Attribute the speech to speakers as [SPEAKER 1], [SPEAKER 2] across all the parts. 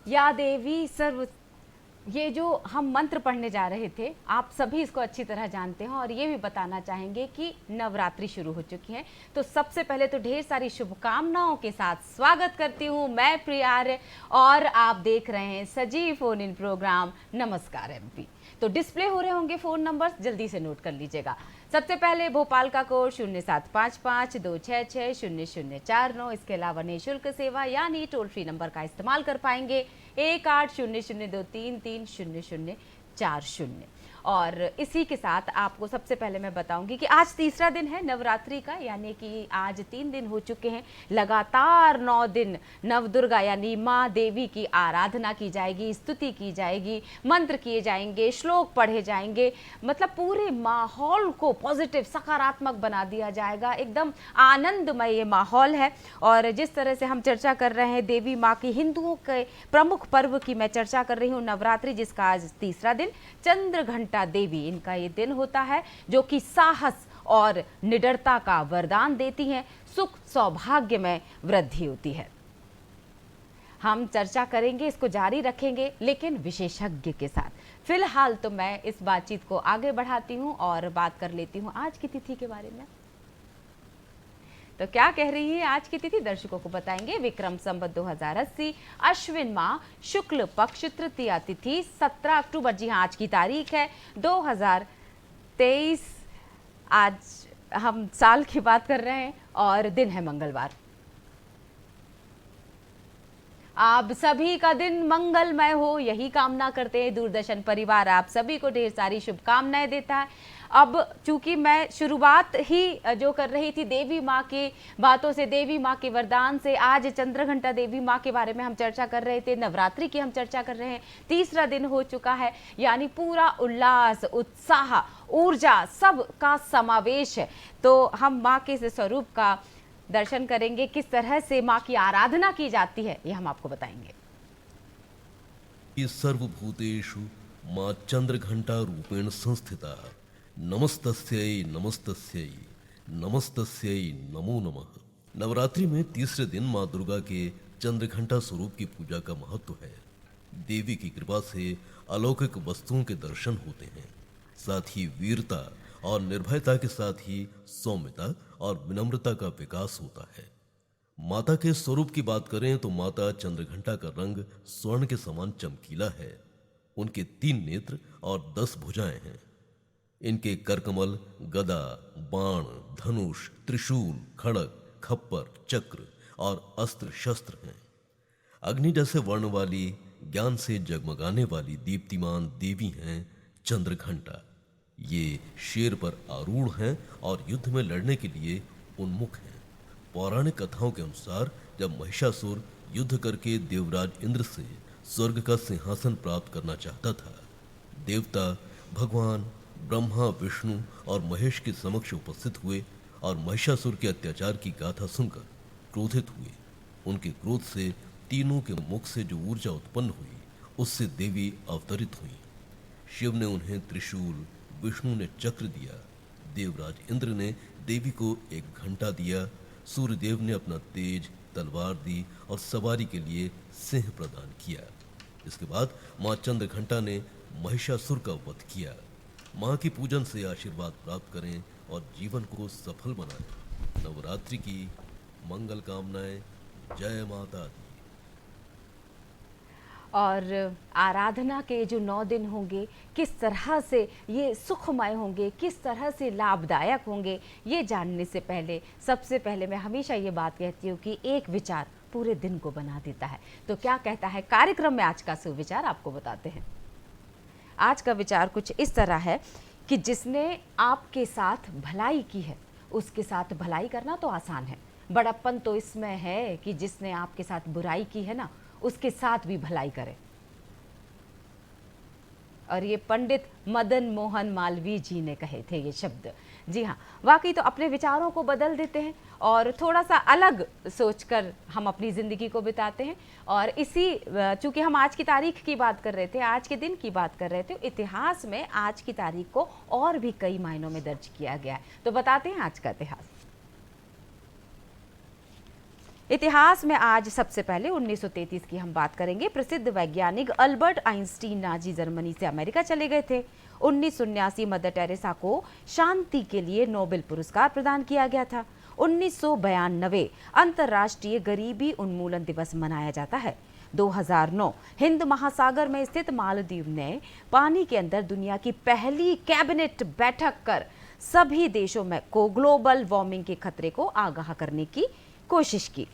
[SPEAKER 1] या देवी सर्व, ये जो हम मंत्र पढ़ने जा रहे थे, आप सभी इसको अच्छी तरह जानते हैं और ये भी बताना चाहेंगे कि नवरात्रि शुरू हो चुकी है। तो सबसे पहले तो ढेर सारी शुभकामनाओं के साथ स्वागत करती हूँ मैं प्रिया आर्य, और आप देख रहे हैं सजीव फोन इन प्रोग्राम नमस्कार एमपी। तो डिस्प्ले हो रहे होंगे फ़ोन नंबर, जल्दी से नोट कर लीजिएगा। सबसे पहले भोपाल का कोड 0755-266-0049। इसके अलावा निःशुल्क सेवा यानी टोल फ्री नंबर का इस्तेमाल कर पाएंगे 1800-233-3040। और इसी के साथ आपको सबसे पहले मैं बताऊंगी कि आज तीसरा दिन है नवरात्रि का, यानी कि आज 3 दिन हो चुके हैं। लगातार 9 दिन नवदुर्गा यानी माँ देवी की आराधना की जाएगी, स्तुति की जाएगी, मंत्र किए जाएंगे, श्लोक पढ़े जाएंगे, मतलब पूरे माहौल को पॉजिटिव सकारात्मक बना दिया जाएगा। एकदम आनंदमय ये माहौल है। और जिस तरह से हम चर्चा कर रहे हैं देवी माँ की, हिंदुओं के प्रमुख पर्व की मैं चर्चा कर रही हूँ, नवरात्रि, जिसका आज तीसरा दिन। चंद्रघंटा देवी इनका ये दिन होता है जो कि साहस और निडरता का वरदान देती हैं। सुख सौभाग्य में वृद्धि होती है। हम चर्चा करेंगे, इसको जारी रखेंगे, लेकिन विशेषज्ञ के साथ। फिलहाल तो मैं इस बातचीत को आगे बढ़ाती हूं और बात कर लेती हूं आज की तिथि के बारे में। तो क्या कह रही है आज की तिथि, दर्शकों को बताएंगे। विक्रम संवत 2080, अश्विन माह, शुक्ल पक्ष, तृतीया तिथि, 17 अक्टूबर। जी हाँ, आज की तारीख है 2023। आज हम साल की बात कर रहे हैं और दिन है मंगलवार। आप सभी का दिन मंगलमय हो, यही कामना करते हैं। दूरदर्शन परिवार आप सभी को ढेर सारी शुभकामनाएं देता है। अब चूंकि मैं शुरुआत ही जो कर रही थी देवी माँ की बातों से, देवी माँ के वरदान से, आज चंद्रघंटा देवी माँ के बारे में हम चर्चा कर रहे थे, नवरात्रि की हम चर्चा कर रहे हैं। तीसरा दिन हो चुका है, यानी पूरा उल्लास, उत्साह, ऊर्जा सब का समावेश है। तो हम माँ के इस स्वरूप का दर्शन करेंगे, किस तरह से माँ की आराधना की जाती है ये हम आपको बताएंगे।
[SPEAKER 2] ये सर्वभूतेषु माँ चंद्रघंटा रूपेण संस्थिता, नमस्तस्यै नमस्तस्यै नमस्तस्यै नमो नमः। नवरात्रि में तीसरे दिन माँ दुर्गा के चंद्रघंटा स्वरूप की पूजा का महत्व है। देवी की कृपा से अलौकिक वस्तुओं के दर्शन होते हैं, साथ ही वीरता और निर्भयता के साथ ही सौम्यता और विनम्रता का विकास होता है। माता के स्वरूप की बात करें तो माता चंद्रघंटा का रंग स्वर्ण के समान चमकीला है। उनके 3 नेत्र और 10 भुजाएं हैं। इनके करकमल, गदा, बाण, धनुष, त्रिशूल, खड़ग, खप्पर, चक्र और अस्त्र शस्त्र हैं। अग्नि जैसे वर्ण वाली, ज्ञान से जगमगाने वाली दीप्तिमान देवी हैं चंद्रघंटा। ये शेर पर आरूढ़ हैं और युद्ध में लड़ने के लिए उन्मुख हैं। पौराणिक कथाओं के अनुसार जब महिषासुर युद्ध करके देवराज इंद्र से स्वर्ग का सिंहासन प्राप्त करना चाहता था, देवता भगवान ब्रह्मा, विष्णु और महेश के समक्ष उपस्थित हुए और महिषासुर के अत्याचार की गाथा सुनकर क्रोधित हुए। उनके क्रोध से तीनों के मुख से जो ऊर्जा उत्पन्न हुई, उससे देवी अवतरित हुई। शिव ने उन्हें त्रिशूल, विष्णु ने चक्र दिया, देवराज इंद्र ने देवी को एक घंटा दिया, सूर्यदेव ने अपना तेज तलवार दी और सवारी के लिए सिंह प्रदान किया। इसके बाद माँ चंद्रघंटा ने महिषासुर का वध किया। माँ की पूजन से आशीर्वाद प्राप्त करें और जीवन को सफल बनाएं। नवरात्रि की मंगल कामनाएं। जय माता दी।
[SPEAKER 1] और आराधना के जो 9 दिन होंगे, किस तरह से ये सुखमय होंगे, किस तरह से लाभदायक होंगे, ये जानने से पहले सबसे पहले मैं हमेशा ये बात कहती हूँ कि एक विचार पूरे दिन को बना देता है। तो क्या कहता है कार्यक्रम में आज का सुविचार, आपको बताते हैं। आज का विचार कुछ इस तरह है कि जिसने आपके साथ भलाई की है, उसके साथ भलाई करना तो आसान है। बड़प्पन तो इसमें है कि जिसने आपके साथ बुराई की है ना, उसके साथ भी भलाई करे। और ये पंडित मदन मोहन मालवीय जी ने कहे थे ये शब्द। जी हाँ, वाकई तो अपने विचारों को बदल देते हैं और थोड़ा सा अलग सोचकर हम अपनी ज़िंदगी को बिताते हैं। और इसी चूंकि हम आज की तारीख की बात कर रहे थे, आज के दिन की बात कर रहे थे, इतिहास में आज की तारीख को और भी कई मायनों में दर्ज किया गया है। तो बताते हैं आज का इतिहास। इतिहास में आज सबसे पहले 1933 की हम बात करेंगे। प्रसिद्ध वैज्ञानिक अल्बर्ट आइंस्टीन नाजी जर्मनी से अमेरिका चले गए थे। 1979 मदर टेरेसा को शांति के लिए नोबेल पुरस्कार प्रदान किया गया था। 1992 अंतर्राष्ट्रीय गरीबी उन्मूलन दिवस मनाया जाता है। 2009 हिंद महासागर में स्थित मालदीव ने पानी के अंदर दुनिया की पहली कैबिनेट बैठक कर सभी देशों में को ग्लोबल वार्मिंग के खतरे को आगाह करने की कोशिश की।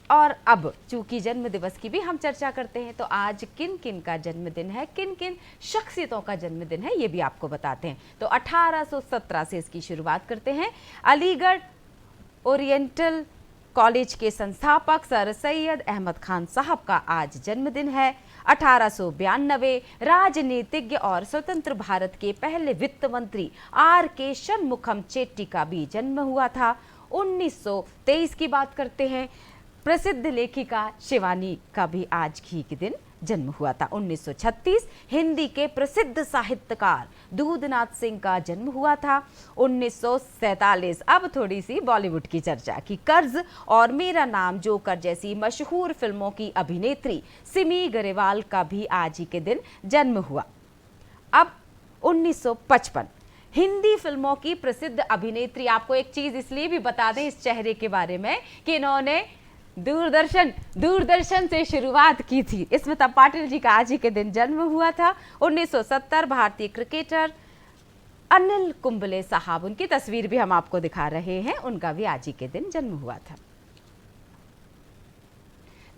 [SPEAKER 1] और अब चूंकि जन्म दिवस की भी हम चर्चा करते हैं, तो आज किन किन का जन्मदिन है, किन किन शख्सियतों का जन्मदिन है, ये भी आपको बताते हैं। तो 1817 से इसकी शुरुआत करते हैं। अलीगढ़ ओरिएंटल कॉलेज के संस्थापक सर सैयद अहमद खान साहब का आज जन्मदिन है। 1892 राजनीतिज्ञ और स्वतंत्र भारत के पहले वित्त मंत्री R.K. षणमुखम चेट्टी का भी जन्म हुआ था। 1923 की बात करते हैं। प्रसिद्ध लेखिका शिवानी का भी आज ही के दिन जन्म हुआ था। 1936 हिंदी के प्रसिद्ध साहित्यकार दूधनाथ सिंह का जन्म हुआ था। 1947 अब थोड़ी सी बॉलीवुड की चर्चा की। कर्ज और मेरा नाम जोकर जैसी मशहूर फिल्मों की अभिनेत्री सिमी गरेवाल का भी आज ही के दिन जन्म हुआ। अब 1955 हिंदी फिल्मों की प्रसिद्ध अभिनेत्री, आपको एक चीज इसलिए भी बता दें इस चेहरे के बारे में कि इन्होंने दूरदर्शन से शुरुआत की थी। स्मिता पाटिल जी का आज ही के दिन जन्म हुआ था। 1970 भारतीय क्रिकेटर अनिल कुंबले साहब, उनकी तस्वीर भी हम आपको दिखा रहे हैं, उनका भी आज ही के दिन जन्म हुआ था।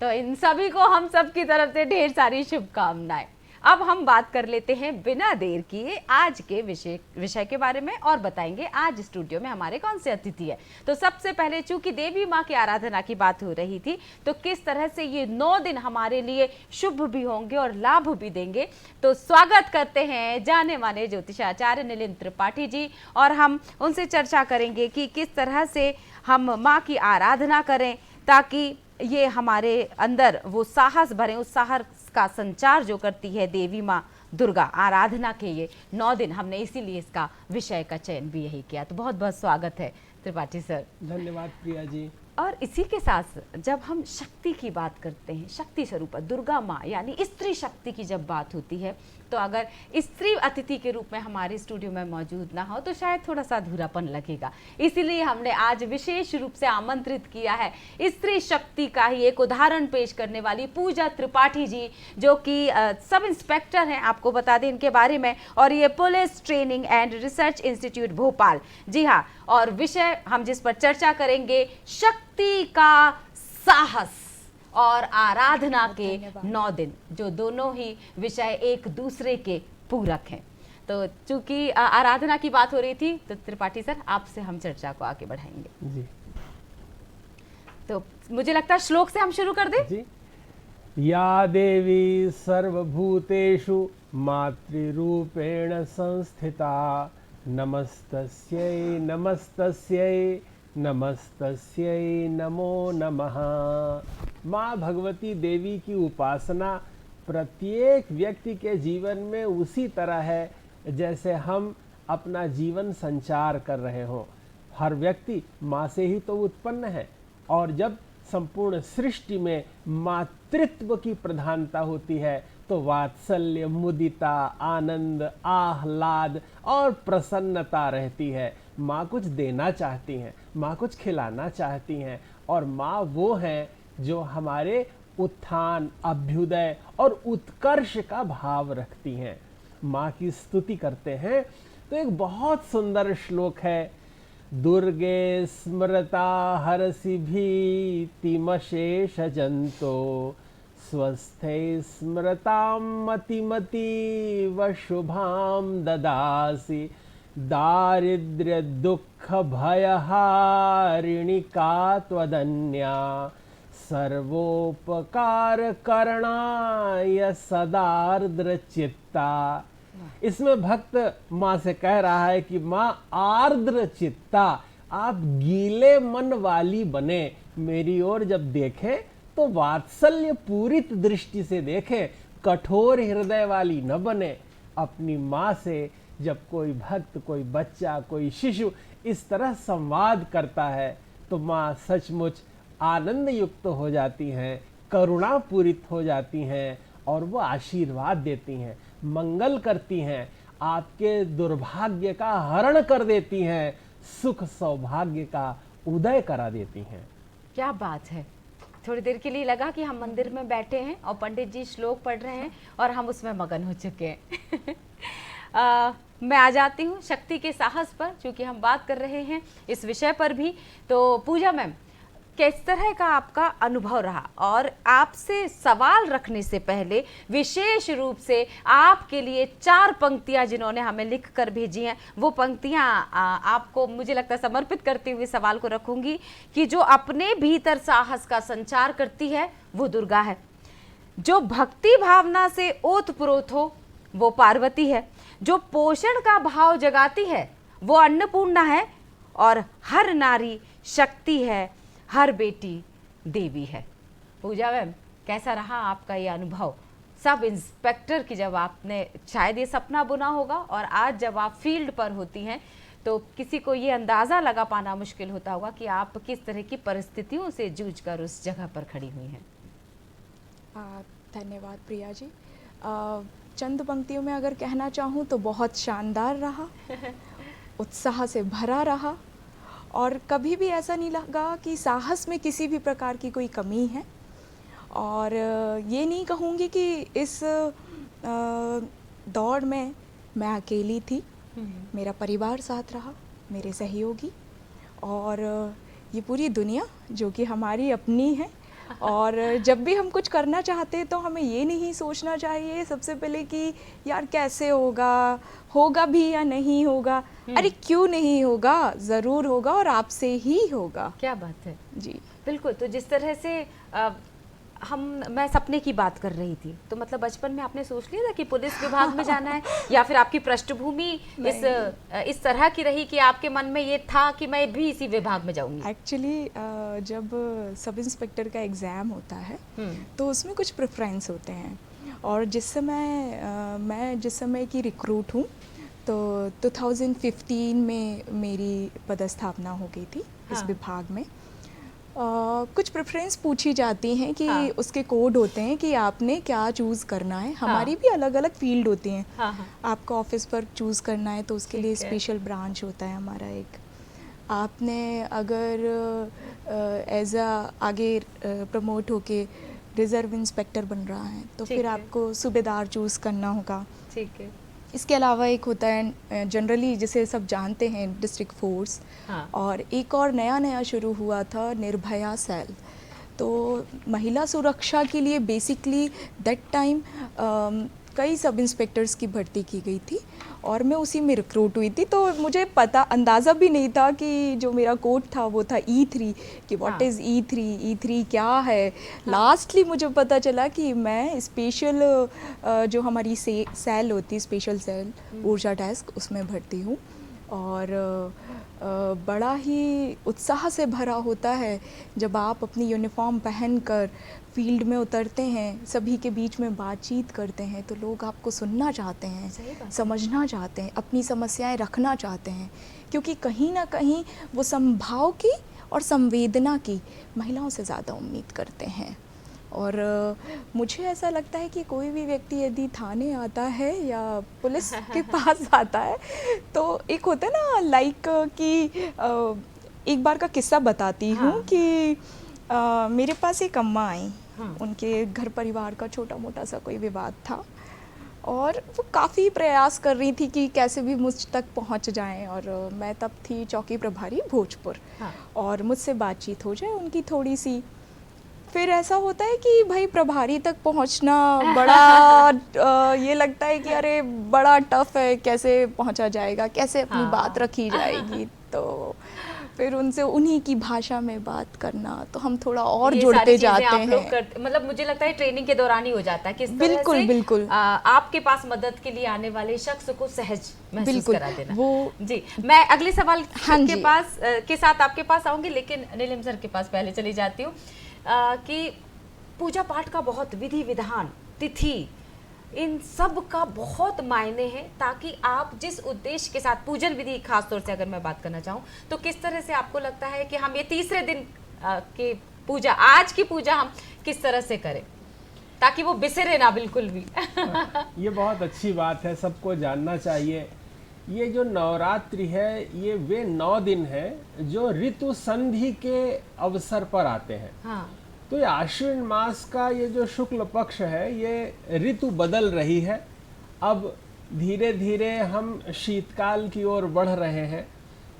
[SPEAKER 1] तो इन सभी को हम सब की तरफ से ढेर सारी शुभकामनाएं। अब हम बात कर लेते हैं बिना देर किए आज के विषय के बारे में और बताएंगे आज स्टूडियो में हमारे कौन से अतिथि है। तो सबसे पहले चूंकि देवी माँ की आराधना की बात हो रही थी, तो किस तरह से ये 9 दिन हमारे लिए शुभ भी होंगे और लाभ भी देंगे, तो स्वागत करते हैं जाने माने ज्योतिषाचार्य नीलिम त्रिपाठी जी, और हम उनसे चर्चा करेंगे कि किस तरह से हम माँ की आराधना करें ताकि ये हमारे अंदर वो साहस भरे, उस साहस का संचार जो करती है देवी माँ दुर्गा। आराधना के ये 9 दिन हमने इसीलिए इसका विषय का चयन भी यही किया। तो बहुत बहुत स्वागत है त्रिपाठी सर।
[SPEAKER 3] धन्यवाद प्रिया जी।
[SPEAKER 1] और इसी के साथ जब हम शक्ति की बात करते हैं, शक्ति स्वरूप दुर्गा माँ यानी स्त्री शक्ति की जब बात होती है, तो अगर स्त्री अतिथि के रूप में हमारे स्टूडियो में मौजूद ना हो तो शायद थोड़ा सा अधूरापन लगेगा। इसीलिए हमने आज विशेष रूप से आमंत्रित किया है स्त्री शक्ति का ही एक उदाहरण पेश करने वाली पूजा त्रिपाठी जी, जो कि सब इंस्पेक्टर हैं, आपको बता दें इनके बारे में, और ये police training and research institute Bhopal, जी हाँ। और विषय हम जिस पर चर्चा करेंगे, शक्ति का साहस और आराधना के 9 दिन, जो दोनों ही विषय एक दूसरे के पूरक हैं। तो चूंकि आराधना की बात हो रही थी, तो त्रिपाठी सर आपसे हम चर्चा को आगे बढ़ाएंगे
[SPEAKER 3] जी।
[SPEAKER 1] तो मुझे लगता है श्लोक से हम शुरू कर दें
[SPEAKER 3] जी। या देवी सर्वभूतेषु मातृरूपेण संस्थिता नमस्तस्यै नमस्तस्यै नमस्तस्यै नमो नमः। माँ भगवती देवी की उपासना प्रत्येक व्यक्ति के जीवन में उसी तरह है जैसे हम अपना जीवन संचार कर रहे हों। हर व्यक्ति माँ से ही तो उत्पन्न है, और जब संपूर्ण सृष्टि में मातृत्व की प्रधानता होती है तो वात्सल्य, मुदिता, आनंद, आह्लाद और प्रसन्नता रहती है। माँ कुछ देना चाहती हैं, माँ कुछ खिलाना चाहती हैं, और माँ वो हैं जो हमारे उत्थान, अभ्युदय और उत्कर्ष का भाव रखती हैं। माँ की स्तुति करते हैं तो एक बहुत सुंदर श्लोक है, दुर्गे स्मृता हरसि भीतिमशेष जंतो स्वस्थे स्मृतां मतिमतीव शुभां ददासि दारिद्र्य दुःख भयहारिणी का त्वदन्या सर्वोपकार करणाय सदार्द्र चित्ता। इसमें भक्त माँ से कह रहा है कि माँ आर्द्र चित्ता, आप गीले मन वाली बने, मेरी ओर जब देखें तो वात्सल्य पूरित दृष्टि से देखें, कठोर हृदय वाली न बने। अपनी माँ से जब कोई भक्त, कोई बच्चा, कोई शिशु इस तरह संवाद करता है तो माँ सचमुच आनंद युक्त हो जाती हैं, करुणा पूरित हो जाती हैं और वो आशीर्वाद देती हैं, मंगल करती हैं, आपके दुर्भाग्य का हरण कर देती हैं, सुख सौभाग्य का उदय करा देती हैं।
[SPEAKER 1] क्या बात है। थोड़ी देर के लिए लगा कि हम मंदिर में बैठे हैं और पंडित जी श्लोक पढ़ रहे हैं और हम उसमें मगन हो चुके हैं। मैं आ जाती हूँ शक्ति के साहस पर, क्योंकि हम बात कर रहे हैं इस विषय पर भी। तो पूजा मैम, किस तरह का आपका अनुभव रहा? और आपसे सवाल रखने से पहले विशेष रूप से आपके लिए 4 पंक्तियां जिन्होंने हमें लिख कर भेजी हैं, वो पंक्तियां आपको मुझे लगता है समर्पित करते हुए सवाल को रखूंगी कि जो अपने भीतर साहस का संचार करती है वो दुर्गा है, जो भक्ति भावना से ओतप्रोत हो वो पार्वती है, जो पोषण का भाव जगाती है वो अन्नपूर्णा है, और हर नारी शक्ति है, हर बेटी देवी है। पूजा मैम, कैसा रहा आपका ये अनुभव सब इंस्पेक्टर की? जब आपने शायद ये सपना बुना होगा और आज जब आप फील्ड पर होती हैं तो किसी को ये अंदाज़ा लगा पाना मुश्किल होता होगा कि आप किस तरह की परिस्थितियों से जूझकर उस जगह पर खड़ी हुई हैं।
[SPEAKER 4] धन्यवाद प्रिया जी। चंद पंक्तियों में अगर कहना चाहूँ तो बहुत शानदार रहा, उत्साह से भरा रहा, और कभी भी ऐसा नहीं लगा कि साहस में किसी भी प्रकार की कोई कमी है। और ये नहीं कहूँगी कि इस दौड़ में मैं अकेली थी, मेरा परिवार साथ रहा, मेरे सहयोगी, और ये पूरी दुनिया जो कि हमारी अपनी है। और जब भी हम कुछ करना चाहते हैं तो हमें ये नहीं सोचना चाहिए सबसे पहले कि यार कैसे होगा, होगा भी या नहीं होगा। अरे क्यों नहीं होगा, ज़रूर होगा और आपसे ही होगा।
[SPEAKER 1] क्या बात है
[SPEAKER 4] जी,
[SPEAKER 1] बिल्कुल। तो जिस तरह से मैं सपने की बात कर रही थी, तो मतलब बचपन में आपने सोच लिया था कि पुलिस विभाग में जाना है, या फिर आपकी पृष्ठभूमि इस तरह की रही कि आपके मन में ये था कि मैं भी इसी विभाग में जाऊंगी?
[SPEAKER 4] एक्चुअली जब सब इंस्पेक्टर का एग्ज़ाम होता है तो उसमें कुछ प्रेफरेंस होते हैं, और मैं जिस समय की रिक्रूट हूँ तो 2015 में मेरी पदस्थापना हो गई थी इस विभाग में। कुछ प्रेफरेंस पूछी जाती हैं कि उसके कोड होते हैं कि आपने क्या चूज़ करना है। हमारी भी अलग अलग फील्ड होती हैं। आपका ऑफिस वर्क चूज़ करना है तो उसके लिए स्पेशल ब्रांच होता है हमारा एक। आपने अगर एज आगे प्रमोट होके रिजर्व इंस्पेक्टर बन रहा है तो फिर आपको सूबेदार चूज़ करना होगा। ठीक है। इसके अलावा एक होता है जनरली जिसे सब जानते हैं डिस्ट्रिक्ट फोर्स, और एक और नया शुरू हुआ था निर्भया सेल। तो महिला सुरक्षा के लिए बेसिकली दैट टाइम कई सब इंस्पेक्टर्स की भर्ती की गई थी और मैं उसी में रिक्रूट हुई थी। तो मुझे अंदाज़ा भी नहीं था कि जो मेरा कोड था वो था E3, कि व्हाट इज़ E3 क्या है। लास्टली मुझे पता चला कि मैं स्पेशल जो हमारी सेल होती है, स्पेशल सेल ऊर्जा डेस्क, उसमें भर्ती हूँ। और बड़ा ही उत्साह से भरा होता है जब आप अपनी यूनिफॉर्म पहनकर फील्ड में उतरते हैं, सभी के बीच में बातचीत करते हैं, तो लोग आपको सुनना चाहते हैं, समझना चाहते हैं, अपनी समस्याएं रखना चाहते हैं, क्योंकि कहीं ना कहीं वो समभाव की और संवेदना की महिलाओं से ज़्यादा उम्मीद करते हैं। और मुझे ऐसा लगता है कि कोई भी व्यक्ति यदि थाने आता है या पुलिस के पास आता है तो एक होता है ना लाइक कि एक बार का किस्सा बताती हूँ कि मेरे पास एक अम्मा आई। उनके घर परिवार का छोटा मोटा सा कोई विवाद था और वो काफ़ी प्रयास कर रही थी कि कैसे भी मुझ तक पहुंच जाएं, और मैं तब थी चौकी प्रभारी भोजपुर। और मुझसे बातचीत हो जाए उनकी थोड़ी सी। फिर ऐसा होता है कि भाई प्रभारी तक पहुंचना बड़ा ये लगता है कि अरे बड़ा टफ है, कैसे पहुंचा जाएगा, कैसे अपनी बात रखी जाएगी। तो फिर उनसे उन्हीं की भाषा में बात करना, तो हम थोड़ा और जुड़ते जाते हैं।
[SPEAKER 1] मतलब मुझे लगता है ट्रेनिंग के दौरान ही हो जाता है किस तरह
[SPEAKER 4] बिल्कुल
[SPEAKER 1] से
[SPEAKER 4] बिल्कुल
[SPEAKER 1] आपके पास मदद के लिए आने वाले शख्स को सहज महसूस करा देना।
[SPEAKER 4] वो
[SPEAKER 1] जी, मैं अगले सवाल के साथ आपके पास आऊंगी, लेकिन नीलम सर के पास पहले चली जाती हूँ कि पूजा पाठ का बहुत विधि विधान, तिथि, इन सब का बहुत मायने है, ताकि आप जिस उद्देश्य के साथ पूजन विधि, खास तौर से अगर मैं बात करना चाहूँ तो किस तरह से आपको लगता है कि हम ये तीसरे दिन के पूजा, आज की पूजा हम किस तरह से करें ताकि वो बिसरे ना बिल्कुल भी।
[SPEAKER 3] ये बहुत अच्छी बात है, सबको जानना चाहिए। ये जो नवरात्रि है ये वे 9 दिन है जो ऋतु संधि के अवसर पर आते हैं।
[SPEAKER 1] हाँ।
[SPEAKER 3] तो ये आश्विन मास का ये जो शुक्ल पक्ष है ये ऋतु बदल रही है। अब धीरे धीरे हम शीतकाल की ओर बढ़ रहे हैं।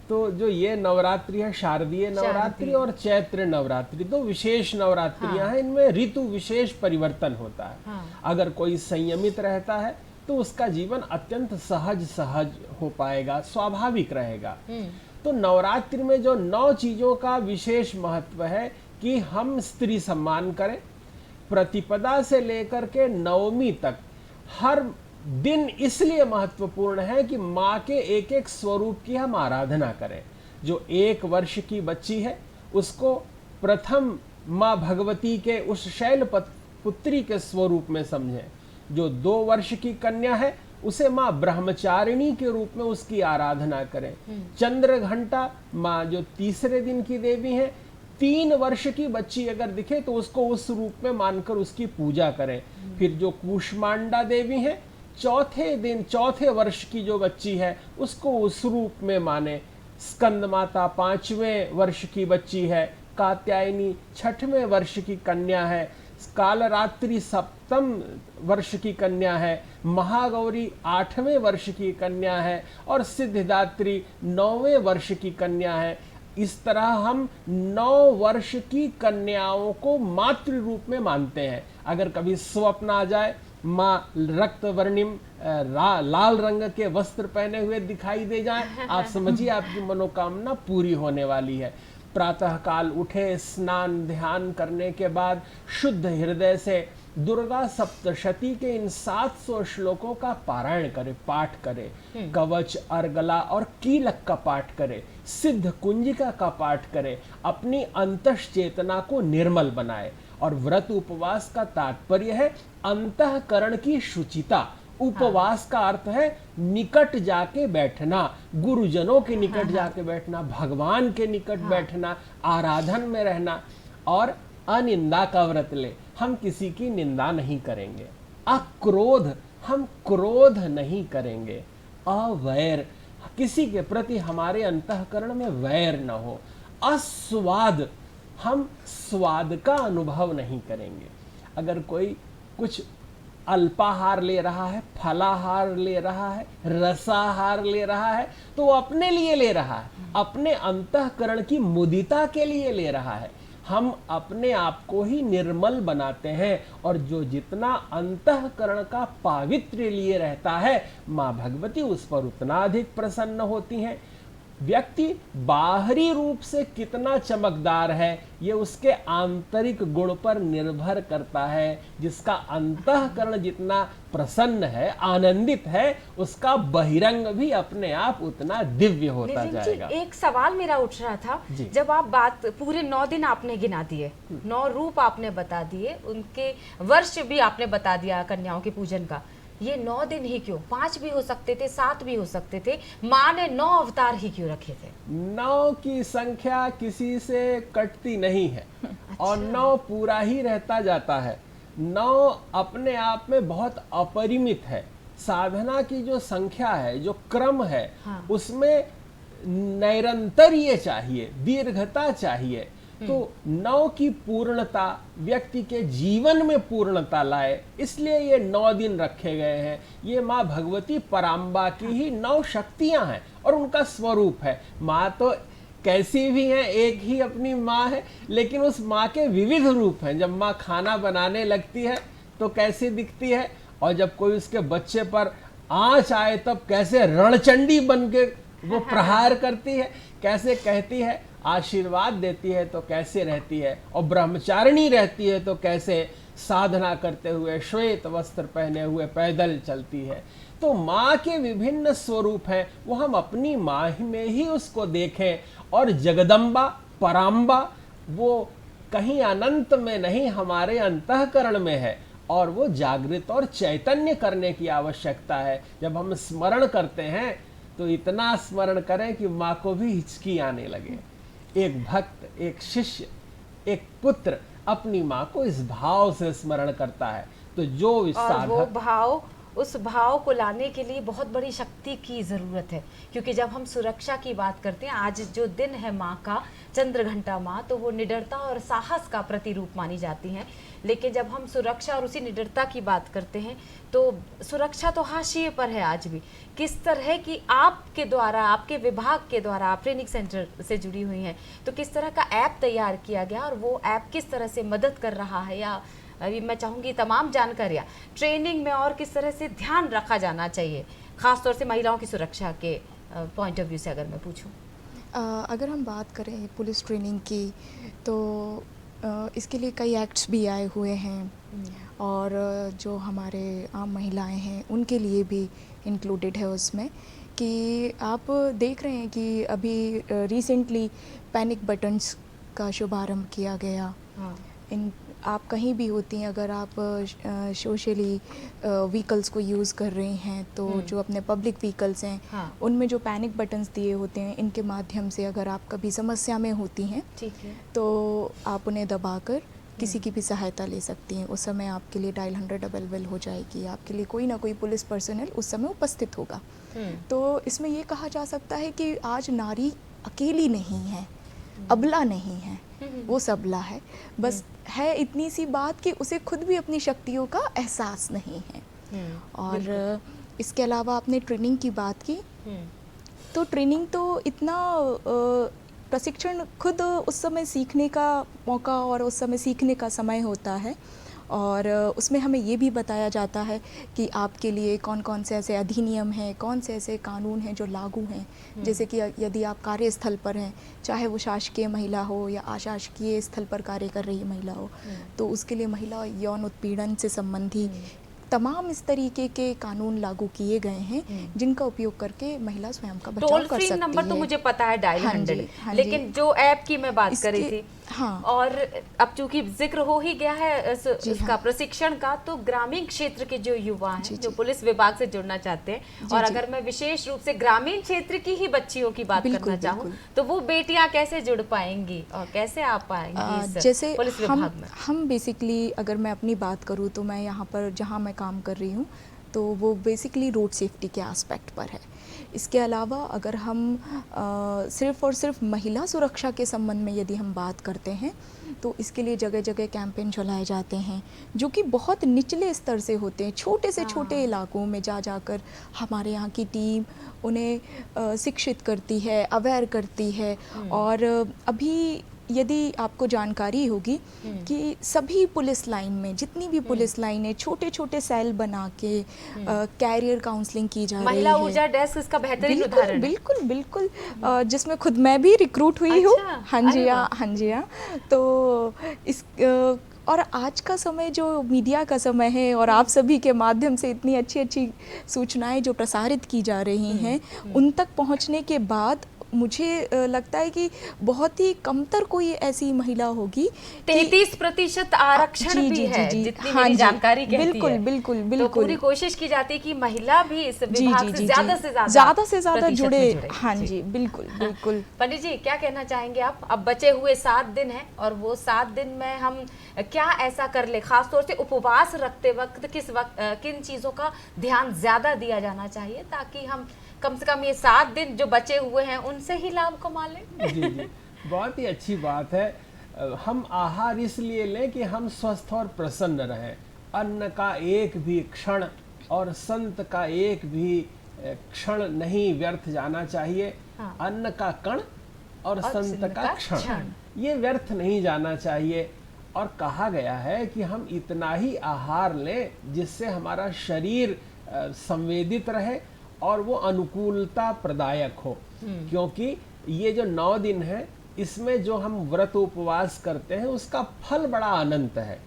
[SPEAKER 3] तो जो ये नवरात्रि है शारदीय नवरात्रि और चैत्र नवरात्रि, दो विशेष नवरात्रियां हैं। इनमें ऋतु विशेष परिवर्तन होता है। अगर कोई संयमित रहता है तो उसका जीवन अत्यंत सहज सहज हो पाएगा, स्वाभाविक रहेगा। तो नवरात्रि में जो 9 चीजों का विशेष महत्व है कि हम स्त्री सम्मान करें, प्रतिपदा से लेकर के नवमी तक हर दिन इसलिए महत्वपूर्ण है कि माँ के एक एक स्वरूप की हम आराधना करें। जो 1 वर्ष की बच्ची है उसको प्रथम माँ भगवती के उस शैल पुत्री के स्वरूप में समझें। जो 2 वर्ष की कन्या है उसे माँ ब्रह्मचारिणी के रूप में उसकी आराधना करें। चंद्र घंटा माँ जो 3रे दिन की देवी है, 3 वर्ष की बच्ची अगर दिखे तो उसको उस रूप में मानकर उसकी पूजा करें। फिर जो कूष्मांडा देवी है, 4 वर्ष की जो बच्ची है उसको उस रूप में माने। स्कंद माता 5वें वर्ष की बच्ची है, कात्यायनी 6वें वर्ष की कन्या है, कालरात्रि 7वें वर्ष की कन्या है, महागौरी 8वें वर्ष की कन्या है और सिद्धिदात्री 9वें वर्ष की कन्या है। इस तरह हम 9 वर्ष की कन्याओं को मातृ रूप में मानते हैं। अगर कभी स्वप्न आ जाए, माँ रक्त वर्णिम लाल रंग के वस्त्र पहने हुए दिखाई दे जाए, आप समझिए आपकी मनोकामना पूरी होने वाली है। प्रातः काल उठे, स्नान ध्यान करने के बाद शुद्ध हृदय से दुर्गा सप्तशती के इन 700 श्लोकों का पारायण करे, पाठ करे। कवच, अर्गला और कीलक का पाठ करे, सिद्ध कुंजिका का पाठ करे, अपनी अंतः चेतना को निर्मल बनाए। और व्रत उपवास का तात्पर्य है अंतःकरण की शुचिता। उपवास का अर्थ है निकट जाके बैठना, गुरुजनों के निकट जाके बैठना, भगवान के निकट बैठना, आराधन में रहना। और अनिंदा का व्रत ले, हम किसी की निंदा नहीं करेंगे। अक्रोध, हम क्रोध नहीं करेंगे। अवैर, किसी के प्रति हमारे अंतःकरण में वैर न हो। अस्वाद, हम स्वाद का अनुभव नहीं करेंगे। अगर कोई कुछ अल्पाहार ले रहा है, फलाहार ले रहा है, रसाहार ले रहा है, तो वो अपने लिए ले रहा है, अपने अंतःकरण की मुदिता के लिए ले रहा है। हम अपने आप को ही निर्मल बनाते हैं और जो जितना अंतःकरण का पावित्र्य लिए रहता है, माँ भगवती उस पर उतना अधिक प्रसन्न होती हैं। व्यक्ति बाहरी रूप से कितना चमकदार है ये उसके आंतरिक गुण पर निर्भर करता है। जिसका अंतःकरण जितना प्रसन्न है, आनंदित है, उसका बहिरंग भी अपने आप उतना दिव्य होता जाएगा।
[SPEAKER 1] एक सवाल मेरा उठ रहा था, जब आप बात पूरे 9 दिन आपने गिना दिए, 9 रूप आपने बता दिए, उनके वर्ष भी आपने बता दिया कन्याओं के पूजन का, ये 9 दिन ही क्यों? 5 भी हो सकते थे, 7 भी हो सकते थे, माँ ने 9 अवतार ही क्यों रखे थे?
[SPEAKER 3] 9 की संख्या किसी से कटती नहीं है। अच्छा। और 9 पूरा ही रहता जाता है। 9 अपने आप में बहुत अपरिमित है। साधना की जो संख्या है, जो क्रम है, हाँ। उसमें नैरंतर्य चाहिए, दीर्घता चाहिए। तो 9 की पूर्णता व्यक्ति के जीवन में पूर्णता लाए, इसलिए ये 9 दिन रखे गए हैं। ये माँ भगवती पराम्बा की ही 9 शक्तियां हैं और उनका स्वरूप है। माँ तो कैसी भी है, एक ही अपनी माँ है, लेकिन उस माँ के विविध रूप हैं। जब माँ खाना बनाने लगती है तो कैसी दिखती है, और जब कोई उसके बच्चे पर आंच आए तब कैसे रणचंडी बन के वो प्रहार करती है, कैसे कहती है, आशीर्वाद देती है तो कैसे रहती है, और ब्रह्मचारिणी रहती है तो कैसे साधना करते हुए श्वेत वस्त्र पहने हुए पैदल चलती है। तो माँ के विभिन्न स्वरूप हैं, वो हम अपनी माँ में ही उसको देखें। और जगदम्बा पराम्बा वो कहीं अनंत में नहीं, हमारे अंतःकरण में है, और वो जागृत और चैतन्य करने की आवश्यकता है। जब हम स्मरण करते हैं तो इतना स्मरण करें कि माँ को भी हिचकी आने लगे। एक भक्त, एक शिष्य एक पुत्र अपनी माँ को इस भाव से स्मरण करता है। तो जो इस
[SPEAKER 1] और वो
[SPEAKER 3] साधक
[SPEAKER 1] भाव, उस भाव को लाने के लिए बहुत बड़ी शक्ति की ज़रूरत है, क्योंकि जब हम सुरक्षा की बात करते हैं, आज जो दिन है माँ का, चंद्रघंटा माँ, तो वो निडरता और साहस का प्रतिरूप मानी जाती हैं। लेकिन जब हम सुरक्षा और उसी निडरता की बात करते हैं, तो सुरक्षा तो हाशिए पर है आज भी। किस तरह की आपके द्वारा, आपके विभाग के द्वारा, आप ट्रेनिंग सेंटर से जुड़ी हुई हैं, तो किस तरह का ऐप तैयार किया गया और वो ऐप किस तरह से मदद कर रहा है, या अभी मैं चाहूँगी तमाम जानकारियाँ ट्रेनिंग में और किस तरह से ध्यान रखा जाना चाहिए, ख़ास तौर से महिलाओं की सुरक्षा के पॉइंट ऑफ व्यू से अगर मैं पूछूँ।
[SPEAKER 4] अगर हम बात करें पुलिस ट्रेनिंग की, तो इसके लिए कई एक्ट्स भी आए हुए हैं, और जो हमारे आम महिलाएं हैं उनके लिए भी इंक्लूडेड है उसमें, कि आप देख रहे हैं कि अभी रिसेंटली पैनिक बटन्स का शुभारंभ किया गया।
[SPEAKER 1] हाँ।
[SPEAKER 4] इन आप कहीं भी होती हैं, अगर आप सोशली व्हीकल्स को यूज़ कर रही हैं, तो जो अपने पब्लिक व्हीकल्स हैं,
[SPEAKER 1] हाँ।
[SPEAKER 4] उनमें जो पैनिक बटन्स दिए होते हैं, इनके माध्यम से अगर आप कभी समस्या में होती हैं,
[SPEAKER 1] ठीक है।
[SPEAKER 4] तो आप उन्हें दबाकर किसी की भी सहायता ले सकती हैं। उस समय आपके लिए डायल 100 अवेलेबल हो जाएगी, आपके लिए कोई ना कोई पुलिस पर्सनल उस समय उपस्थित होगा। तो इसमें ये कहा जा सकता है कि आज नारी अकेली नहीं है, अबला नहीं है, वो सबला है। बस है इतनी सी बात कि उसे खुद भी अपनी शक्तियों का एहसास नहीं है। और इसके अलावा आपने ट्रेनिंग की बात की, तो ट्रेनिंग तो इतना प्रशिक्षण खुद उस समय सीखने का मौका और उस समय सीखने का समय होता है, और उसमें हमें ये भी बताया जाता है कि आपके लिए कौन कौन से ऐसे अधिनियम हैं, कौन से ऐसे कानून हैं जो लागू हैं। जैसे कि यदि आप कार्यस्थल पर हैं, चाहे वो शासकीय महिला हो या अशासकीय स्थल पर कार्य कर रही महिला हो, तो उसके लिए महिला यौन उत्पीड़न से संबंधी तमाम इस तरीके के कानून लागू किए गए हैं, जिनका उपयोग करके महिला स्वयं का बचाव
[SPEAKER 1] टोल
[SPEAKER 4] कर
[SPEAKER 1] फ्री
[SPEAKER 4] सकती
[SPEAKER 1] नंबर
[SPEAKER 4] है।
[SPEAKER 1] तो मुझे पता है, डायल
[SPEAKER 4] हाँ जी,
[SPEAKER 1] 100,
[SPEAKER 4] हाँ जी।
[SPEAKER 1] लेकिन जो ऐप की मैं बात कर रही थी,
[SPEAKER 4] हाँ।
[SPEAKER 1] और अब चूंकि जिक्र हो ही गया है इसका
[SPEAKER 4] हाँ।
[SPEAKER 1] प्रशिक्षण का, तो ग्रामीण क्षेत्र के जो युवा हैं,
[SPEAKER 4] जी,
[SPEAKER 1] जो
[SPEAKER 4] जी।
[SPEAKER 1] पुलिस विभाग से जुड़ना चाहते हैं,
[SPEAKER 4] जी,
[SPEAKER 1] और
[SPEAKER 4] जी।
[SPEAKER 1] अगर मैं विशेष रूप से ग्रामीण क्षेत्र की ही बच्चियों की बात
[SPEAKER 4] बिल्कुल,
[SPEAKER 1] करना चाहूँ,
[SPEAKER 4] बिल्कुल।
[SPEAKER 1] तो वो बेटियां कैसे जुड़ पाएंगी और कैसे आ पाएंगी इस
[SPEAKER 4] जैसे
[SPEAKER 1] पुलिस विभाग में?
[SPEAKER 4] हम बेसिकली, अगर मैं अपनी बात करूँ, तो मैं यहाँ पर जहाँ मैं काम कर रही हूँ, तो वो बेसिकली रोड सेफ्टी के एस्पेक्ट पर है। इसके अलावा अगर हम सिर्फ़ और सिर्फ महिला सुरक्षा के संबंध में यदि हम बात करते हैं, तो इसके लिए जगह जगह कैंपेन चलाए जाते हैं, जो कि बहुत निचले स्तर से होते हैं। छोटे से छोटे इलाकों में जा जाकर हमारे यहाँ की टीम उन्हें शिक्षित करती है, अवेयर करती है। और अभी यदि आपको जानकारी होगी कि सभी पुलिस लाइन में, जितनी भी पुलिस लाइन है, छोटे छोटे सेल बना के कैरियर काउंसलिंग की जा रही है।
[SPEAKER 1] महिला ऊर्जा डेस्क इसका बेहतरीन
[SPEAKER 4] बिल्कुल
[SPEAKER 1] उदाहरण है।
[SPEAKER 4] बिल्कुल बिल्कुल, जिसमें खुद मैं भी रिक्रूट हुई हूँ।
[SPEAKER 1] अच्छा,
[SPEAKER 4] हाँ जी
[SPEAKER 1] अरे
[SPEAKER 4] हाँ,
[SPEAKER 1] वाह।
[SPEAKER 4] हाँ जी हाँ। तो इस और आज का समय जो मीडिया का समय है, और आप सभी के माध्यम से इतनी अच्छी अच्छी सूचनाएं जो प्रसारित की जा रही हैं, उन तक पहुंचने के बाद मुझे लगता है कि बहुत ही कमतर कोई ऐसी महिला होगी।
[SPEAKER 1] 33% आरक्षण भी है, जितनी
[SPEAKER 4] हाँ
[SPEAKER 1] मेरी
[SPEAKER 4] जी,
[SPEAKER 1] जानकारी कहती
[SPEAKER 4] बिल्कुल,
[SPEAKER 1] है।
[SPEAKER 4] बिल्कुल,
[SPEAKER 1] तो
[SPEAKER 4] बिल्कुल।
[SPEAKER 1] पूरी कोशिश की जाती है कि महिला भी इस
[SPEAKER 4] जी
[SPEAKER 1] विभाग
[SPEAKER 4] जी
[SPEAKER 1] से
[SPEAKER 4] जी
[SPEAKER 1] ज्यादा
[SPEAKER 4] जी,
[SPEAKER 1] से ज्यादा
[SPEAKER 4] ज्यादा
[SPEAKER 1] प्रतिशत में
[SPEAKER 4] जुड़े। हाँ जी, बिल्कुल बिल्कुल।
[SPEAKER 1] पंडित जी, क्या कहना चाहेंगे आप? अब बचे हुए 7 दिन हैं, और वो 7 दिन में हम क्या ऐसा कर ले, खासतौर से उपवास रखते वक्त किन चीजों का ध्यान ज्यादा दिया जाना चाहिए, ताकि हम कम से कम ये 7 दिन जो बचे हुए हैं उनसे ही लाभ कमा लें?
[SPEAKER 3] जी जी, बहुत ही अच्छी बात है। हम आहार इसलिए लें कि हम स्वस्थ और प्रसन्न रहें। अन्न का एक भी क्षण और संत का एक भी क्षण नहीं व्यर्थ जाना चाहिए।
[SPEAKER 1] हाँ।
[SPEAKER 3] अन्न का कण और संत का क्षण,
[SPEAKER 1] क्षण।
[SPEAKER 3] ये व्यर्थ नहीं जाना चाहिए। और कहा गया है कि हम इतना ही आहार लें जिससे हमारा शरीर संवेदित रहे और वो अनुकूलता प्रदायक हो। क्योंकि ये जो 9 दिन है, इसमें जो हम व्रत उपवास करते हैं, उसका फल बड़ा अनंत है।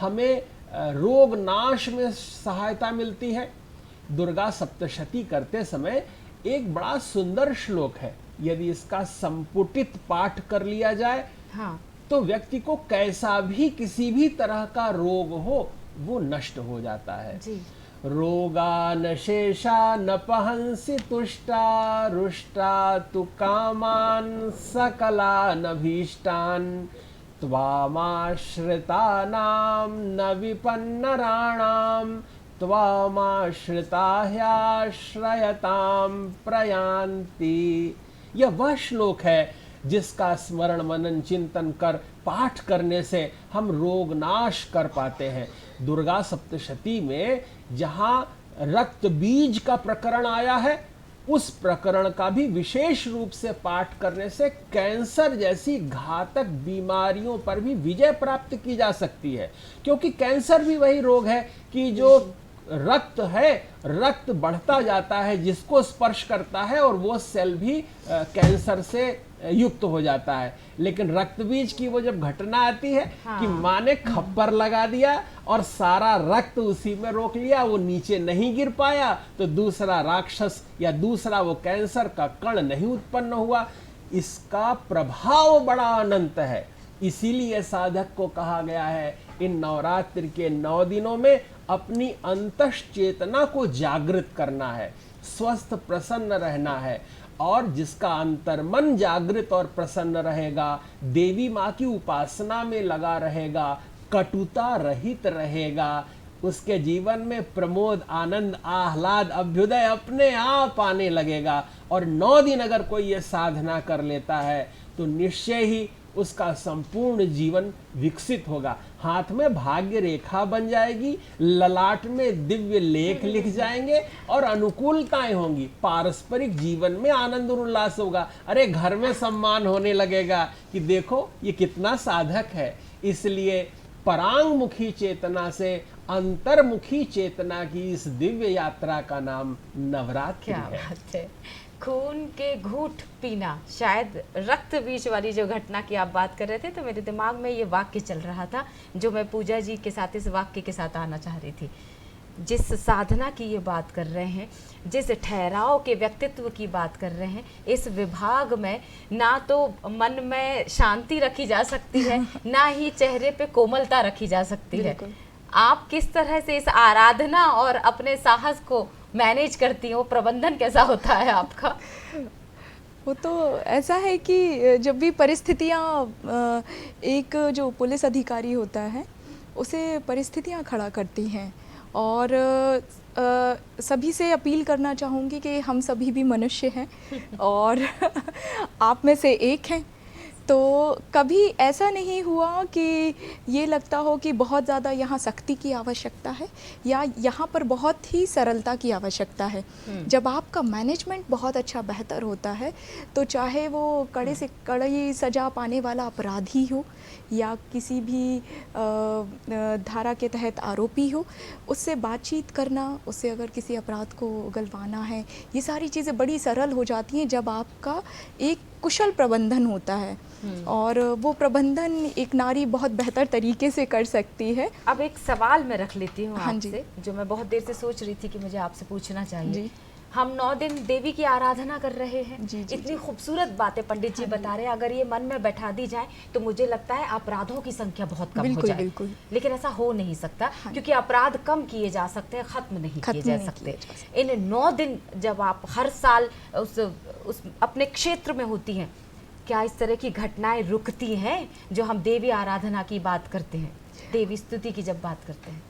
[SPEAKER 3] हमें रोग नाश में सहायता मिलती है। दुर्गा सप्तशती करते समय एक बड़ा सुंदर श्लोक है, यदि इसका संपुटित पाठ कर लिया जाए,
[SPEAKER 1] हाँ।
[SPEAKER 3] तो व्यक्ति को कैसा भी किसी भी तरह का रोग हो, वो नष्ट हो जाता है।
[SPEAKER 1] जी।
[SPEAKER 3] रोगा न शेषा न पहंसि तुष्टा, रुष्टा तु कामान सकला न भीष्टान। त्वामाश्रितानां न विपन्नराणां त्वामाश्रिता ह्याश्रयतां प्रयान्ति। यह वह श्लोक है जिसका स्मरण मनन चिंतन कर पाठ करने से हम रोग नाश कर पाते हैं। दुर्गा सप्तशती में जहाँ रक्त बीज का प्रकरण आया है, उस प्रकरण का भी विशेष रूप से पाठ करने से कैंसर जैसी घातक बीमारियों पर भी विजय प्राप्त की जा सकती है। क्योंकि कैंसर भी वही रोग है कि जो रक्त है, रक्त बढ़ता जाता है, जिसको स्पर्श करता है और वो सेल भी कैंसर से युक्त हो जाता है। लेकिन रक्त बीज की वो जब घटना आती है कि माँ ने खप्पर लगा दिया और सारा रक्त उसी में रोक लिया, वो नीचे नहीं गिर पाया, तो दूसरा राक्षस या दूसरा वो कैंसर का कण नहीं उत्पन्न हुआ। इसका प्रभाव बड़ा अनंत है। इसीलिए साधक को कहा गया है इन नवरात्रि के 9 दिनों में अपनी अंतश्चेतना को जागृत करना है, स्वस्थ प्रसन्न रहना है। और जिसका अंतर्मन जागृत और प्रसन्न रहेगा, देवी माँ की उपासना में लगा रहेगा, कटुता रहित रहेगा, उसके जीवन में प्रमोद, आनंद, आह्लाद, अभ्युदय अपने आप आने लगेगा। और 9 दिन अगर कोई ये साधना कर लेता है तो निश्चय ही उसका संपूर्ण जीवन विकसित होगा। हाथ में भाग्य रेखा बन जाएगी, ललाट में दिव्य लेख लिख जाएंगे और अनुकूलताएं होंगी। पारस्परिक जीवन में आनंद और उल्लास होगा। अरे घर में सम्मान होने लगेगा कि देखो ये कितना साधक है। इसलिए परांगमुखी चेतना से अंतर्मुखी चेतना की इस दिव्य यात्रा का नाम नवरात्रि
[SPEAKER 1] क्या
[SPEAKER 3] है।
[SPEAKER 1] बात है। खून के घूंट पीना, शायद रक्त बीज वाली जो घटना की आप बात कर रहे थे, तो मेरे दिमाग में ये वाक्य चल रहा था जो मैं पूजा जी के साथ इस वाक्य के साथ आना चाह रही थी। जिस साधना की ये बात कर रहे हैं, जिस ठहराव के व्यक्तित्व की बात कर रहे हैं, इस विभाग में ना तो मन में शांति रखी जा सकती है, ना ही चेहरे पे कोमलता रखी जा सकती है। आप किस तरह से इस आराधना और अपने साहस को मैनेज करती हो? प्रबंधन कैसा होता है आपका?
[SPEAKER 4] वो तो ऐसा है कि जब भी परिस्थितियाँ, एक जो पुलिस अधिकारी होता है उसे परिस्थितियाँ खड़ा करती हैं, और सभी से अपील करना चाहूँगी कि हम सभी भी मनुष्य हैं और आप में से एक हैं। तो कभी ऐसा नहीं हुआ कि ये लगता हो कि बहुत ज़्यादा यहाँ सख्ती की आवश्यकता है या यहाँ पर बहुत ही सरलता की आवश्यकता है। जब आपका मैनेजमेंट बहुत अच्छा बेहतर होता है तो चाहे वो कड़े से कड़ी सज़ा पाने वाला अपराधी हो या किसी भी धारा के तहत आरोपी हो, उससे बातचीत करना, उससे अगर किसी अपराध को गलवाना है, ये सारी चीज़ें बड़ी सरल हो जाती हैं जब आपका एक कुशल प्रबंधन होता है। और वो प्रबंधन एक नारी बहुत बेहतर तरीके से कर सकती है।
[SPEAKER 1] अब एक सवाल मैं रख लेती हूँ
[SPEAKER 4] हाँ जी।
[SPEAKER 1] आपसे, जो मैं बहुत देर से सोच रही थी कि मुझे आपसे पूछना चाहिए
[SPEAKER 4] जी।
[SPEAKER 1] हम 9 दिन देवी की आराधना कर रहे हैं।
[SPEAKER 4] जी, जी,
[SPEAKER 1] इतनी खूबसूरत बातें पंडित जी बता रहे हैं, अगर ये मन में बैठा दी जाए तो मुझे लगता है अपराधों की संख्या बहुत कम हो
[SPEAKER 4] बिल्कुल,
[SPEAKER 1] जाए।
[SPEAKER 4] बिल्कुल।
[SPEAKER 1] लेकिन ऐसा हो नहीं सकता, क्योंकि अपराध कम किए जा सकते हैं, खत्म नहीं किए जा सकते। इन 9 दिन जब आप हर साल उस अपने क्षेत्र में होती हैं, क्या इस तरह की घटनाएं रुकती हैं जो हम देवी आराधना की बात करते हैं, देवी स्तुति की जब बात करते हैं?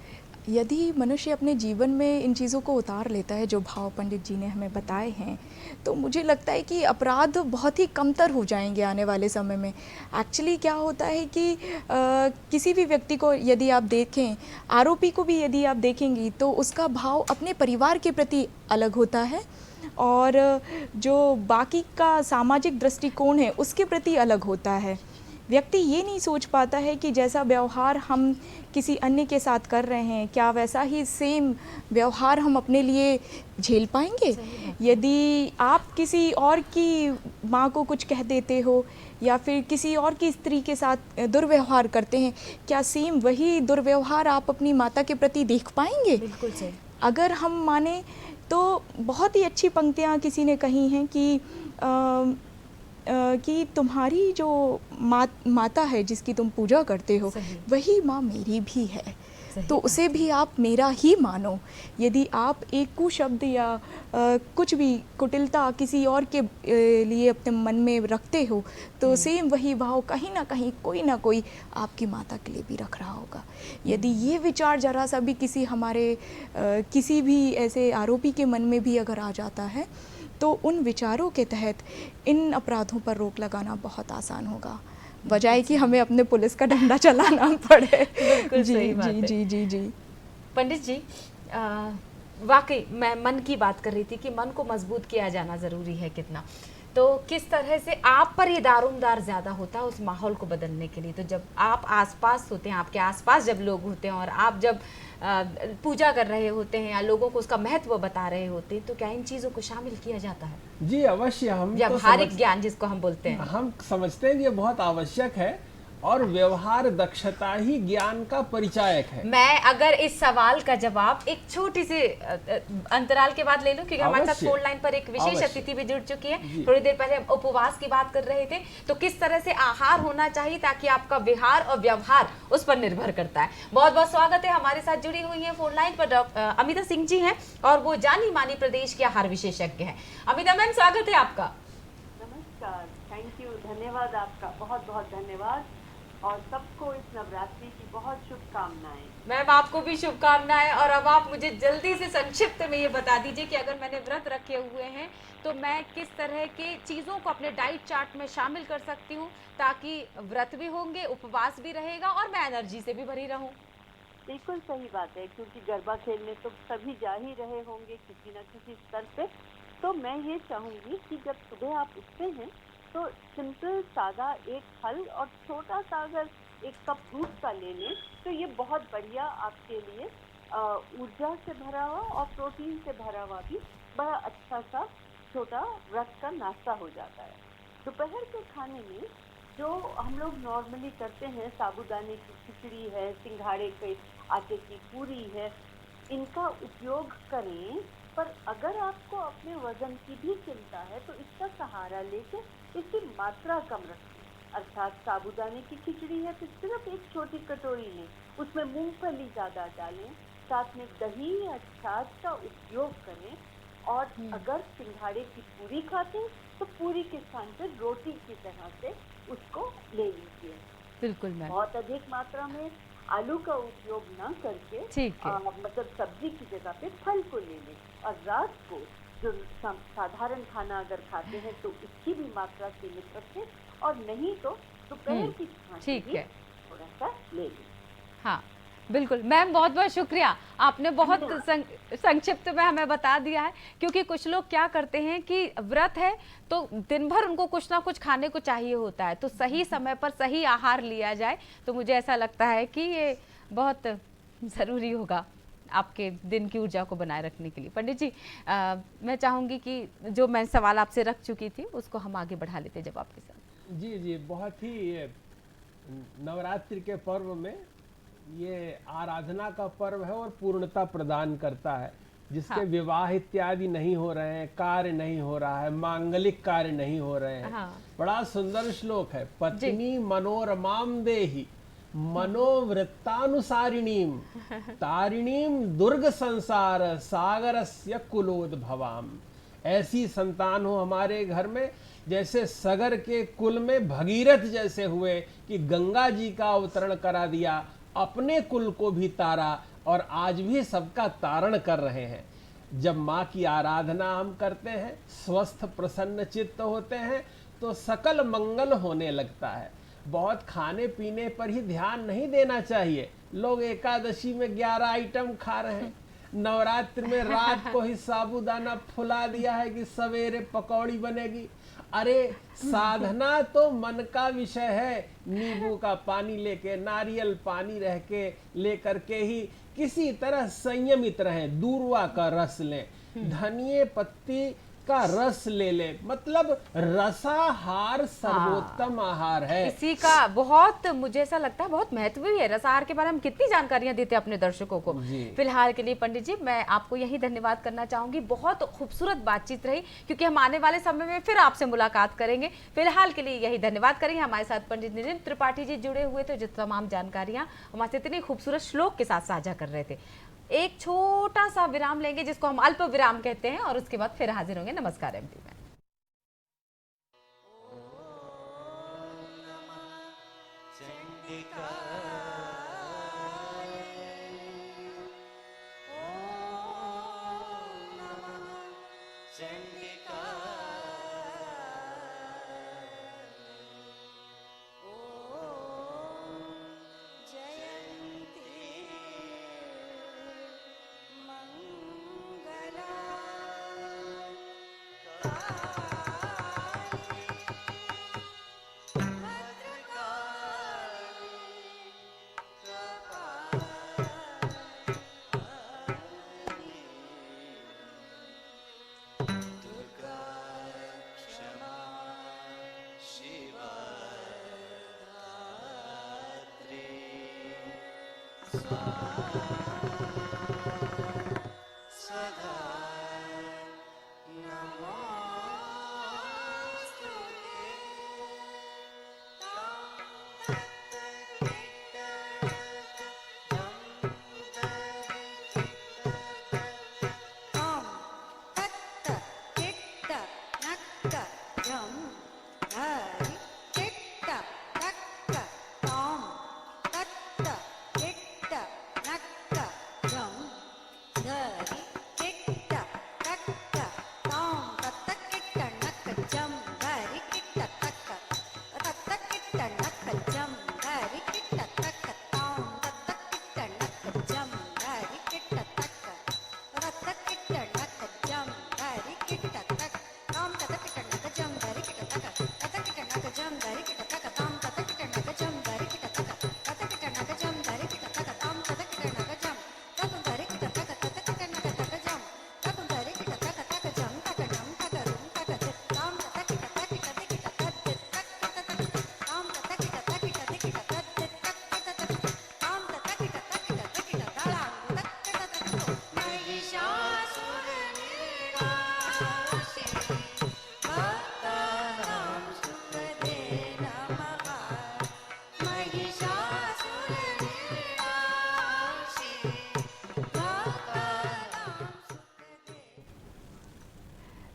[SPEAKER 4] यदि मनुष्य अपने जीवन में इन चीज़ों को उतार लेता है जो भाव पंडित जी ने हमें बताए हैं, तो मुझे लगता है कि अपराध बहुत ही कमतर हो जाएंगे आने वाले समय में। एक्चुअली क्या होता है कि किसी भी व्यक्ति को यदि आप देखें, आरोपी को भी यदि आप देखेंगी, तो उसका भाव अपने परिवार के प्रति अलग होता है और जो बाकी का सामाजिक दृष्टिकोण है उसके प्रति अलग होता है। व्यक्ति ये नहीं सोच पाता है कि जैसा व्यवहार हम किसी अन्य के साथ कर रहे हैं, क्या वैसा ही सेम व्यवहार हम अपने लिए झेल पाएंगे। यदि आप किसी और की माँ को कुछ कह देते हो या फिर किसी और की स्त्री के साथ दुर्व्यवहार करते हैं, क्या सेम वही दुर्व्यवहार आप अपनी माता के प्रति देख पाएंगे?
[SPEAKER 1] बिल्कुल सही।
[SPEAKER 4] अगर हम माने तो बहुत ही अच्छी पंक्तियाँ किसी ने कही हैं कि कि तुम्हारी जो माता है जिसकी तुम पूजा करते हो,
[SPEAKER 1] सही।
[SPEAKER 4] वही माँ मेरी भी है,
[SPEAKER 1] सही
[SPEAKER 4] तो उसे भी आप मेरा ही मानो। यदि आप एक कुशब्द या कुछ भी कुटिलता किसी और के लिए अपने मन में रखते हो, तो सेम वही भाव कहीं ना कहीं कोई ना कोई आपकी माता के लिए भी रख रहा होगा। यदि ये विचार जरा सा भी किसी हमारे किसी भी ऐसे आरोपी के मन में भी अगर आ जाता है, तो उन विचारों के तहत इन अपराधों पर रोक लगाना बहुत आसान होगा, बजाय कि हमें अपने पुलिस का डंडा चलाना पड़े।
[SPEAKER 1] बिल्कुल
[SPEAKER 4] जी
[SPEAKER 1] सही बात
[SPEAKER 4] जी
[SPEAKER 1] है।
[SPEAKER 4] जी जी जी।
[SPEAKER 1] पंडित जी, वाकई मैं मन की बात कर रही थी कि मन को मजबूत किया जाना ज़रूरी है कितना। तो किस तरह से आप पर ये दारोमदार ज़्यादा होता है उस माहौल को बदलने के लिए? तो जब आप आसपास होते हैं, आपके आसपास जब लोग होते हैं और आप जब पूजा कर रहे होते हैं या लोगों को उसका महत्व बता रहे होते हैं, तो क्या इन चीज़ों को शामिल किया जाता है?
[SPEAKER 3] जी अवश्य। हम तो
[SPEAKER 1] व्यावहारिक ज्ञान जिसको हम बोलते हैं।
[SPEAKER 3] हम समझते हैं कि ये बहुत आवश्यक है, और व्यवहार दक्षता ही ज्ञान का परिचायक है।
[SPEAKER 1] मैं अगर इस सवाल का जवाब एक छोटी सी अंतराल के बाद ले लूं, क्योंकि हमारे साथ
[SPEAKER 3] अवश्य।
[SPEAKER 1] फोन लाइन पर एक विशेष
[SPEAKER 3] अवश्य।
[SPEAKER 1] अतिथि भी जुड़ चुकी है।
[SPEAKER 3] जी।
[SPEAKER 1] थोड़ी देर पहले हम उपवास की बात कर रहे थे, तो किस तरह से आहार होना चाहिए ताकि आपका विहार और व्यवहार उस पर निर्भर करता है। बहुत बहुत स्वागत है। हमारे साथ जुड़ी हुई है फोन लाइन पर अमिता सिंह जी हैं, और वो जानी मानी प्रदेश के आहार विशेषज्ञ हैं। अमिता मैम, स्वागत है आपका।
[SPEAKER 5] नमस्कार, थैंक यू, धन्यवाद आपका, बहुत बहुत धन्यवाद, और सबको इस नवरात्रि की बहुत शुभकामनाएं।
[SPEAKER 1] मैम आपको भी शुभकामनाएं। और अब आप मुझे जल्दी से संक्षिप्त में ये बता दीजिए कि अगर मैंने व्रत रखे हुए हैं तो मैं किस तरह के चीज़ों को अपने डाइट चार्ट में शामिल कर सकती हूँ ताकि व्रत भी होंगे, उपवास भी रहेगा और मैं एनर्जी से भी भरी रहूँ।
[SPEAKER 5] बिल्कुल सही बात है, क्योंकि गरबा खेलने तो सभी जा ही रहे होंगे किसी न किसी स्तर पे। तो मैं ये चाहूँगी कि जब सुबह आप उठते हैं तो सिंपल सादा एक फल और छोटा सा अगर एक कप दूध का ले लें, तो ये बहुत बढ़िया आपके लिए ऊर्जा से भरा हुआ और प्रोटीन से भरा हुआ भी बड़ा अच्छा सा छोटा व्रत का नाश्ता हो जाता है। दोपहर के खाने में जो हम लोग नॉर्मली करते हैं, साबूदाने की खिचड़ी है, सिंघाड़े के आटे की पूरी है, इनका उपयोग करें। पर अगर आपको अपने वजन की भी चिंता है तो इसका सहारा लेकर इसकी मात्रा कम रखें। अर्थात साबूदाने की खिचड़ी है तो सिर्फ एक छोटी कटोरी लें, उसमें मूंगफली ज़्यादा डालें, साथ में दही या छाछ का उपयोग करें। और अगर सिंघाड़े की पूरी खाते हैं तो पूरी के स्थान पर रोटी की तरह से उसको ले लीजिए।
[SPEAKER 1] बिल्कुल मैम।
[SPEAKER 5] बहुत अधिक मात्रा में आलू का उपयोग ना करके
[SPEAKER 1] ठीक है।
[SPEAKER 5] मतलब सब्जी की जगह पे फल को ले लें। और रात को जो साधारण खाना अगर खाते हैं तो इसकी भी मात्रा सीमित रखें, और नहीं तो दोपहर की
[SPEAKER 1] ठीक है।
[SPEAKER 5] थोड़ा सा ले लें।
[SPEAKER 1] हाँ बिल्कुल मैम, बहुत बहुत शुक्रिया, आपने बहुत संक्षिप्त में हमें बता दिया है। क्योंकि कुछ लोग क्या करते हैं कि व्रत है तो दिन भर उनको कुछ ना कुछ खाने को चाहिए होता है, तो सही समय पर सही आहार लिया जाए तो मुझे ऐसा लगता है कि ये बहुत ज़रूरी होगा आपके दिन की ऊर्जा को बनाए रखने के लिए। पंडित जी, मैं चाहूँगी कि जो मैं सवाल आपसे रख चुकी थी उसको हम आगे बढ़ा लेते जवाब के साथ।
[SPEAKER 3] जी जी, बहुत ही नवरात्रि के पर्व में ये आराधना का पर्व है और पूर्णता प्रदान करता है। जिसके
[SPEAKER 1] हाँ।
[SPEAKER 3] विवाह इत्यादि नहीं हो रहे हैं, कार्य नहीं हो रहा है, मांगलिक कार्य नहीं हो रहे हैं।
[SPEAKER 1] हाँ।
[SPEAKER 3] बड़ा सुंदर श्लोक है, पत्नी मनोरमाम देहि मनोवृत्तानुसारिणीम तारिणीम दुर्ग संसार सागरस्य कुलोद्भवाम। ऐसी संतान हो हमारे घर में जैसे सगर के कुल में भगीरथ जैसे हुए कि गंगा जी का अवतरण करा दिया, अपने कुल को भी तारा और आज भी सबका तारण कर रहे हैं। जब माँ की आराधना हम करते हैं, स्वस्थ प्रसन्न चित्त होते हैं तो सकल मंगल होने लगता है। बहुत खाने पीने पर ही ध्यान नहीं देना चाहिए। लोग एकादशी में 11 आइटम खा रहे हैं, नवरात्र में रात को ही साबूदाना फुला दिया है कि सवेरे पकौड़ी बनेगी। अरे साधना तो मन का विषय है। नींबू का पानी लेके, नारियल पानी रह के लेकर के ही किसी तरह संयमित रहें, दूर्वा का रस लें, धनिये पत्ती का रस ले ले, मतलब रसाहार सर्वोत्तम आहार है।
[SPEAKER 1] इसी का बहुत, मुझे ऐसा लगता है, बहुत महत्व भी है। रसाहार के बारे में कितनी जानकारियां देते हैं अपने दर्शकों को। फिलहाल के लिए पंडित जी मैं आपको यही धन्यवाद करना चाहूंगी, बहुत खूबसूरत बातचीत रही, क्योंकि हम आने वाले समय में फिर आपसे मुलाकात करेंगे। फिलहाल के लिए यही धन्यवाद करेंगे। हमारे साथ पंडित नितिन त्रिपाठी जी जुड़े हुए थे, जो तमाम जानकारियां हमारे इतनी खूबसूरत श्लोक के साथ साझा कर रहे थे। एक छोटा सा विराम लेंगे, जिसको हम अल्प विराम कहते हैं, और उसके बाद फिर हाजिर होंगे। नमस्कार एमपी में।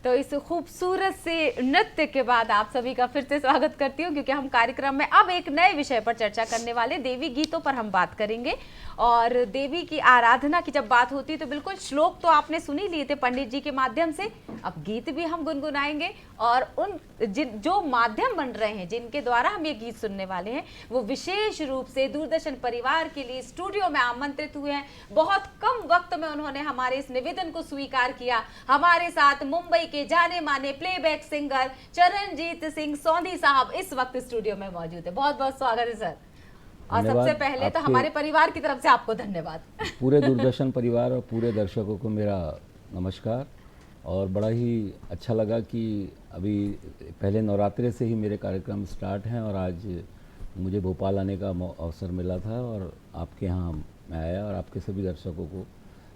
[SPEAKER 1] तो इस खूबसूरत से नृत्य के बाद आप सभी का फिर से स्वागत करती हूँ, क्योंकि हम कार्यक्रम में अब एक नए विषय पर चर्चा करने वाले, देवी गीतों पर हम बात करेंगे। और देवी की आराधना की जब बात होती है तो बिल्कुल श्लोक तो आपने सुन ही लिए थे पंडित जी के माध्यम से, अब गीत भी हम गुनगुनाएंगे। और उन जो माध्यम बन रहे हैं, जिनके द्वारा हम ये गीत सुनने वाले हैं, वो विशेष रूप से दूरदर्शन परिवार के लिए स्टूडियो में आमंत्रित हुए हैं। बहुत कम वक्त में उन्होंने हमारे इस निवेदन को स्वीकार किया। हमारे साथ मुंबई के जाने माने प्लेबैक सिंगर चरणजीत सिंह सोंधी साहब इस वक्त स्टूडियो में मौजूद है। बहुत बहुत स्वागत है सर। और सबसे पहले तो हमारे परिवार की तरफ से आपको धन्यवाद।
[SPEAKER 6] पूरे दूरदर्शन परिवार और पूरे दर्शकों को मेरा नमस्कार। और बड़ा ही अच्छा लगा कि अभी पहले नवरात्रे से ही मेरे कार्यक्रम स्टार्ट हैं और आज मुझे भोपाल आने का अवसर मिला था और आपके यहाँ मैं आया और आपके सभी दर्शकों को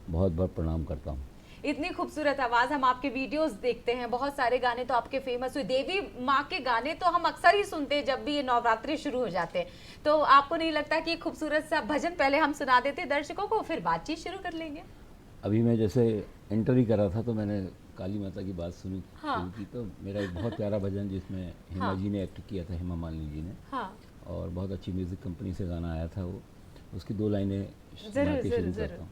[SPEAKER 6] बहुत बहुत प्रणाम करता हूँ।
[SPEAKER 1] इतनी खूबसूरत आवाज, हम आपके वीडियोस देखते हैं, बहुत सारे गाने तो आपके फेमस हुए। देवी माँ के गाने तो हम अक्सर ही सुनते हैं जब भी ये नवरात्रि शुरू हो जाते हैं। तो आपको नहीं लगता कि खूबसूरत सा भजन पहले हम सुना देते दर्शकों को, फिर बातचीत शुरू कर लेंगे?
[SPEAKER 6] अभी मैं जैसे एंटर ही कर रहा था तो मैंने काली माता की बात शुरू की, तो मेरा एक बहुत प्यारा भजन जिसमें हेमा जी ने एक्ट किया था, हेमा मालिनी जी ने, और बहुत अच्छी म्यूजिक कंपनी से गाना आया था वो, उसकी दो लाइनें सुना के शुरू करता हूँ।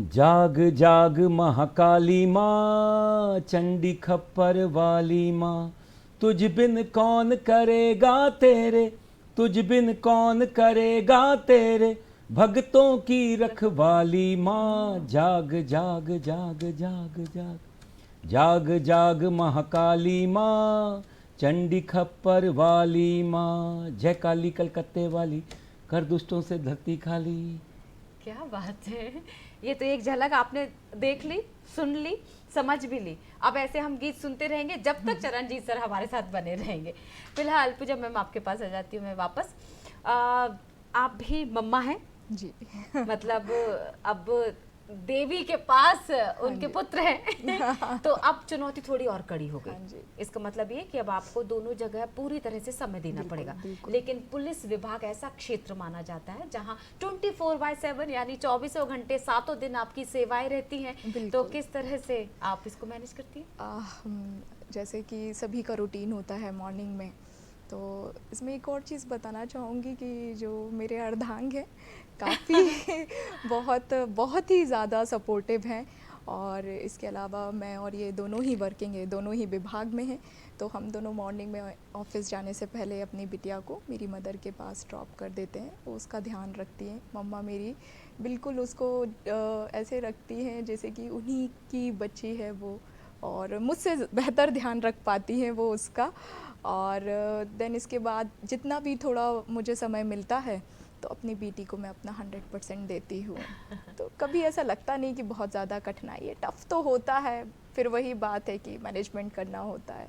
[SPEAKER 6] जाग जाग महाकाली माँ, चंडी खप्पर वाली माँ, तुझ बिन कौन करेगा तेरे, तुझ बिन कौन करेगा तेरे भक्तों की रखवाली माँ। जाग जाग जाग जाग जाग जाग जाग महाकाली माँ, चंडी खप्पर वाली माँ। जय काली कलकत्ते वाली, कर दुष्टों से धरती खाली।
[SPEAKER 1] क्या बात है, ये तो एक झलक आपने देख ली, सुन ली, समझ भी ली। अब ऐसे हम गीत सुनते रहेंगे जब तक चरणजीत सर हमारे साथ बने रहेंगे। फिलहाल पूजा मैम आपके पास आ जाती हूँ मैं वापस। आप भी मम्मा हैं
[SPEAKER 4] जी।
[SPEAKER 1] मतलब अब देवी के पास उनके पुत्र हैं तो अब चुनौती थोड़ी और कड़ी हो
[SPEAKER 4] हाँ
[SPEAKER 1] गई।
[SPEAKER 4] जी।
[SPEAKER 1] इसका मतलब ये कि अब आपको दोनों जगह पूरी तरह से समय देना पड़ेगा। लेकिन पुलिस विभाग ऐसा क्षेत्र माना जाता है जहां 24/7 यानी 24 घंटे 7 दिन आपकी सेवाएं रहती हैं। तो किस तरह से आप इसको मैनेज करती हैं?
[SPEAKER 4] जैसे कि सभी का रूटीन होता है मॉर्निंग में, तो इसमें एक और चीज़ बताना चाहूँगी कि जो मेरे अर्धांग हैं काफ़ी बहुत ही ज़्यादा सपोर्टिव हैं। और इसके अलावा मैं और ये दोनों ही वर्किंग है, दोनों ही विभाग में हैं। तो हम दोनों मॉर्निंग में ऑफिस जाने से पहले अपनी बिटिया को मेरी मदर के पास ड्रॉप कर देते हैं। वो उसका ध्यान रखती हैं। मम्मा मेरी बिल्कुल उसको ऐसे रखती हैं जैसे कि उन्हीं की बच्ची है वो, और मुझसे बेहतर ध्यान रख पाती हैं वो उसका। और देन इसके बाद जितना भी थोड़ा मुझे समय मिलता है तो अपनी बेटी को मैं अपना 100% देती हूँ। तो कभी ऐसा लगता नहीं कि बहुत ज़्यादा कठिनाई है। टफ तो होता है, फिर वही बात है कि मैनेजमेंट करना होता है,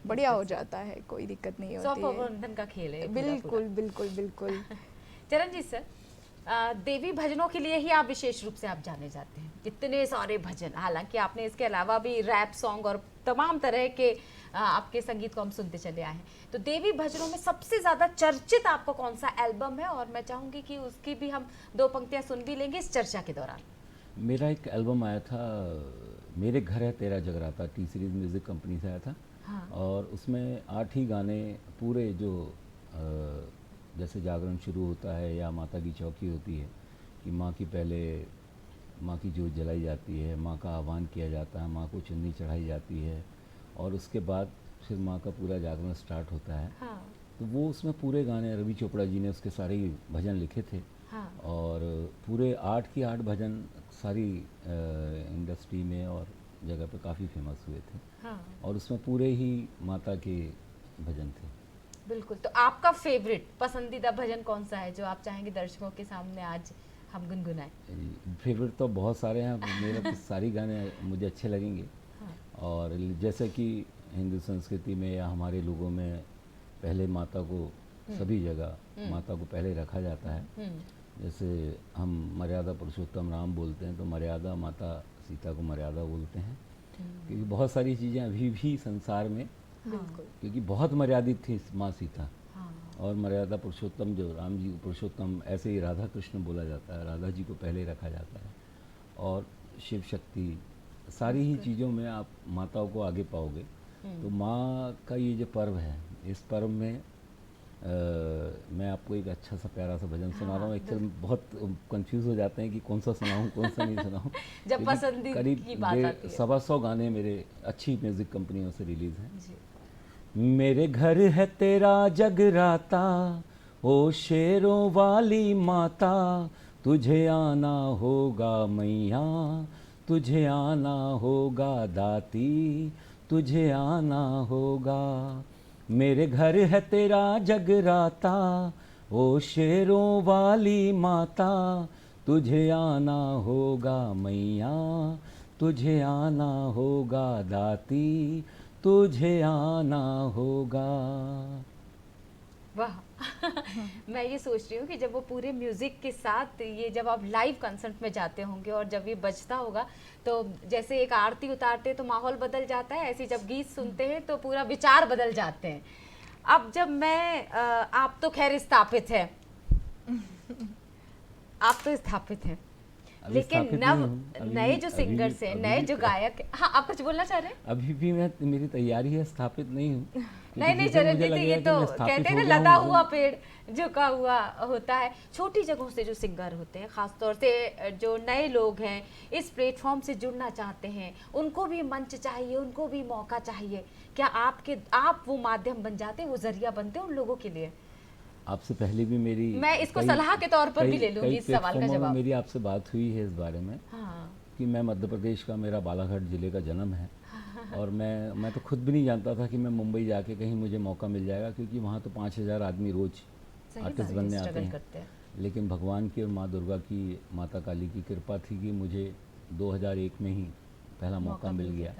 [SPEAKER 4] बढ़िया हो जाता है, कोई दिक्कत नहीं होती है।
[SPEAKER 1] प्रबंधन का खेल है पूरा
[SPEAKER 4] बिल्कुल बिल्कुल बिल्कुल।
[SPEAKER 1] चरणजीत सर, देवी भजनों के लिए ही आप विशेष रूप से आप जाने जाते हैं, इतने सारे भजन। हालांकि आपने इसके अलावा भी रैप सॉन्ग और तमाम तरह के आपके संगीत को हम सुनते चले आए हैं। तो देवी भजनों में सबसे ज्यादा चर्चित आपका कौन सा एल्बम है? और मैं चाहूंगी कि उसकी भी हम 2 पंक्तियां सुन भी लेंगे इस चर्चा के दौरान।
[SPEAKER 6] मेरा एक एल्बम आया था, मेरे घर है तेरा जगराता, टी सीरीज म्यूज़िक कंपनी से आया था। हाँ। और उसमें 8 ही गाने पूरे, जो जैसे जागरण शुरू होता है या माता की चौकी होती है कि माँ की पहले माँ की जोत जलाई जाती है, माँ का आह्वान किया जाता है, माँ को चुन्नी चढ़ाई जाती है, और उसके बाद फिर माँ का पूरा जागरण स्टार्ट होता है। हाँ। तो वो उसमें पूरे गाने रवि चोपड़ा जी ने उसके सारे भजन लिखे थे। हाँ। और पूरे 8 की 8 भजन सारी इंडस्ट्री में और जगह पे काफ़ी फेमस हुए थे। हाँ। और उसमें पूरे ही माता के भजन थे।
[SPEAKER 1] बिल्कुल। तो आपका फेवरेट पसंदीदा भजन कौन सा है जो आप चाहेंगे दर्शकों के सामने आज हम गुनगुनाएं?
[SPEAKER 6] फेवरेट तो बहुत सारे हैं, मेरे तो सारी गाने मुझे अच्छे लगेंगे। हाँ। और जैसे कि हिंदू संस्कृति में या हमारे लोगों में पहले माता को सभी जगह माता को पहले रखा जाता है। जैसे हम मर्यादा पुरुषोत्तम राम बोलते हैं तो मर्यादा माता सीता को मर्यादा बोलते हैं, क्योंकि बहुत सारी चीज़ें अभी भी संसार में, क्योंकि बहुत मर्यादित थी माँ सीता। और मर्यादा पुरुषोत्तम, जो राम जी को पुरुषोत्तम, ऐसे ही राधा कृष्ण बोला जाता है, राधा जी को पहले रखा जाता है। और शिव शक्ति, सारी ही चीज़ों में आप माताओं को आगे पाओगे। तो माँ का ये जो पर्व है, इस पर्व में मैं आपको एक अच्छा सा प्यारा सा भजन सुना रहा हूँ। एक्चुअली बहुत कंफ्यूज हो जाते हैं कि कौन सा सुनाऊँ कौन सा नहीं सुनाऊँ।
[SPEAKER 1] जब पसंदीदा की बात आती है।
[SPEAKER 6] करीब 125 गाने मेरे अच्छी म्यूज़िक कंपनियों से रिलीज़ हैं। मेरे घर है तेरा जगराता, ओ शेरों वाली माता, तुझे आना होगा मैया, तुझे आना होगा दाती, तुझे आना होगा। मेरे घर है तेरा जगराता, ओ शेरों वाली माता, तुझे आना होगा मैया, तुझे आना होगा दाती, तुझे आना होगा।
[SPEAKER 1] वाह। मैं ये सोच रही हूँ कि जब वो पूरे म्यूजिक के साथ, ये जब आप लाइव कंसर्ट में जाते होंगे और जब ये बजता होगा, तो जैसे एक आरती उतारते हैं तो माहौल बदल जाता है, ऐसे जब गीत सुनते हैं तो पूरा विचार बदल जाते हैं। अब जब मैं आप तो खैर स्थापित है, आप तो स्थापित हैं, लेकिन नए जो सिंगर्स हैं, नए जो गायक, हाँ आप कुछ बोलना चाह रहे हैं?
[SPEAKER 6] अभी भी मेरी तैयारी है, स्थापित नहीं हूँ।
[SPEAKER 1] नहीं चरणजीत, ये तो कहते हैं ना, लदा हुआ पेड़ झुका हुआ होता है। छोटी जगहों से जो सिंगर होते हैं, खासतौर से जो नए लोग हैं, इस प्लेटफॉर्म से जुड़ना चाहते हैं, उनको भी मंच चाहिए, उनको भी मौका चाहिए। क्या आप वो माध्यम बन जाते हैं, वो जरिया बनते हैं उन लोगों के लिए?
[SPEAKER 6] आपसे पहले भी मैं
[SPEAKER 1] इसको सलाह के तौर पर भी ले लूंगी इस सवाल का जवाब।
[SPEAKER 6] मेरी आपसे बात हुई है इस बारे में। हाँ। कि मैं मध्य प्रदेश का, मेरा बालाघाट जिले का जन्म है। और मैं तो खुद भी नहीं जानता था कि मैं मुंबई जाके कहीं मुझे मौका मिल जाएगा, क्योंकि वहाँ तो 5000 आदमी रोज आर्टिस्ट बनने आते हैं। लेकिन भगवान की और माँ दुर्गा की, माता काली की कृपा थी कि मुझे 2001 में ही पहला मौका मिल गया।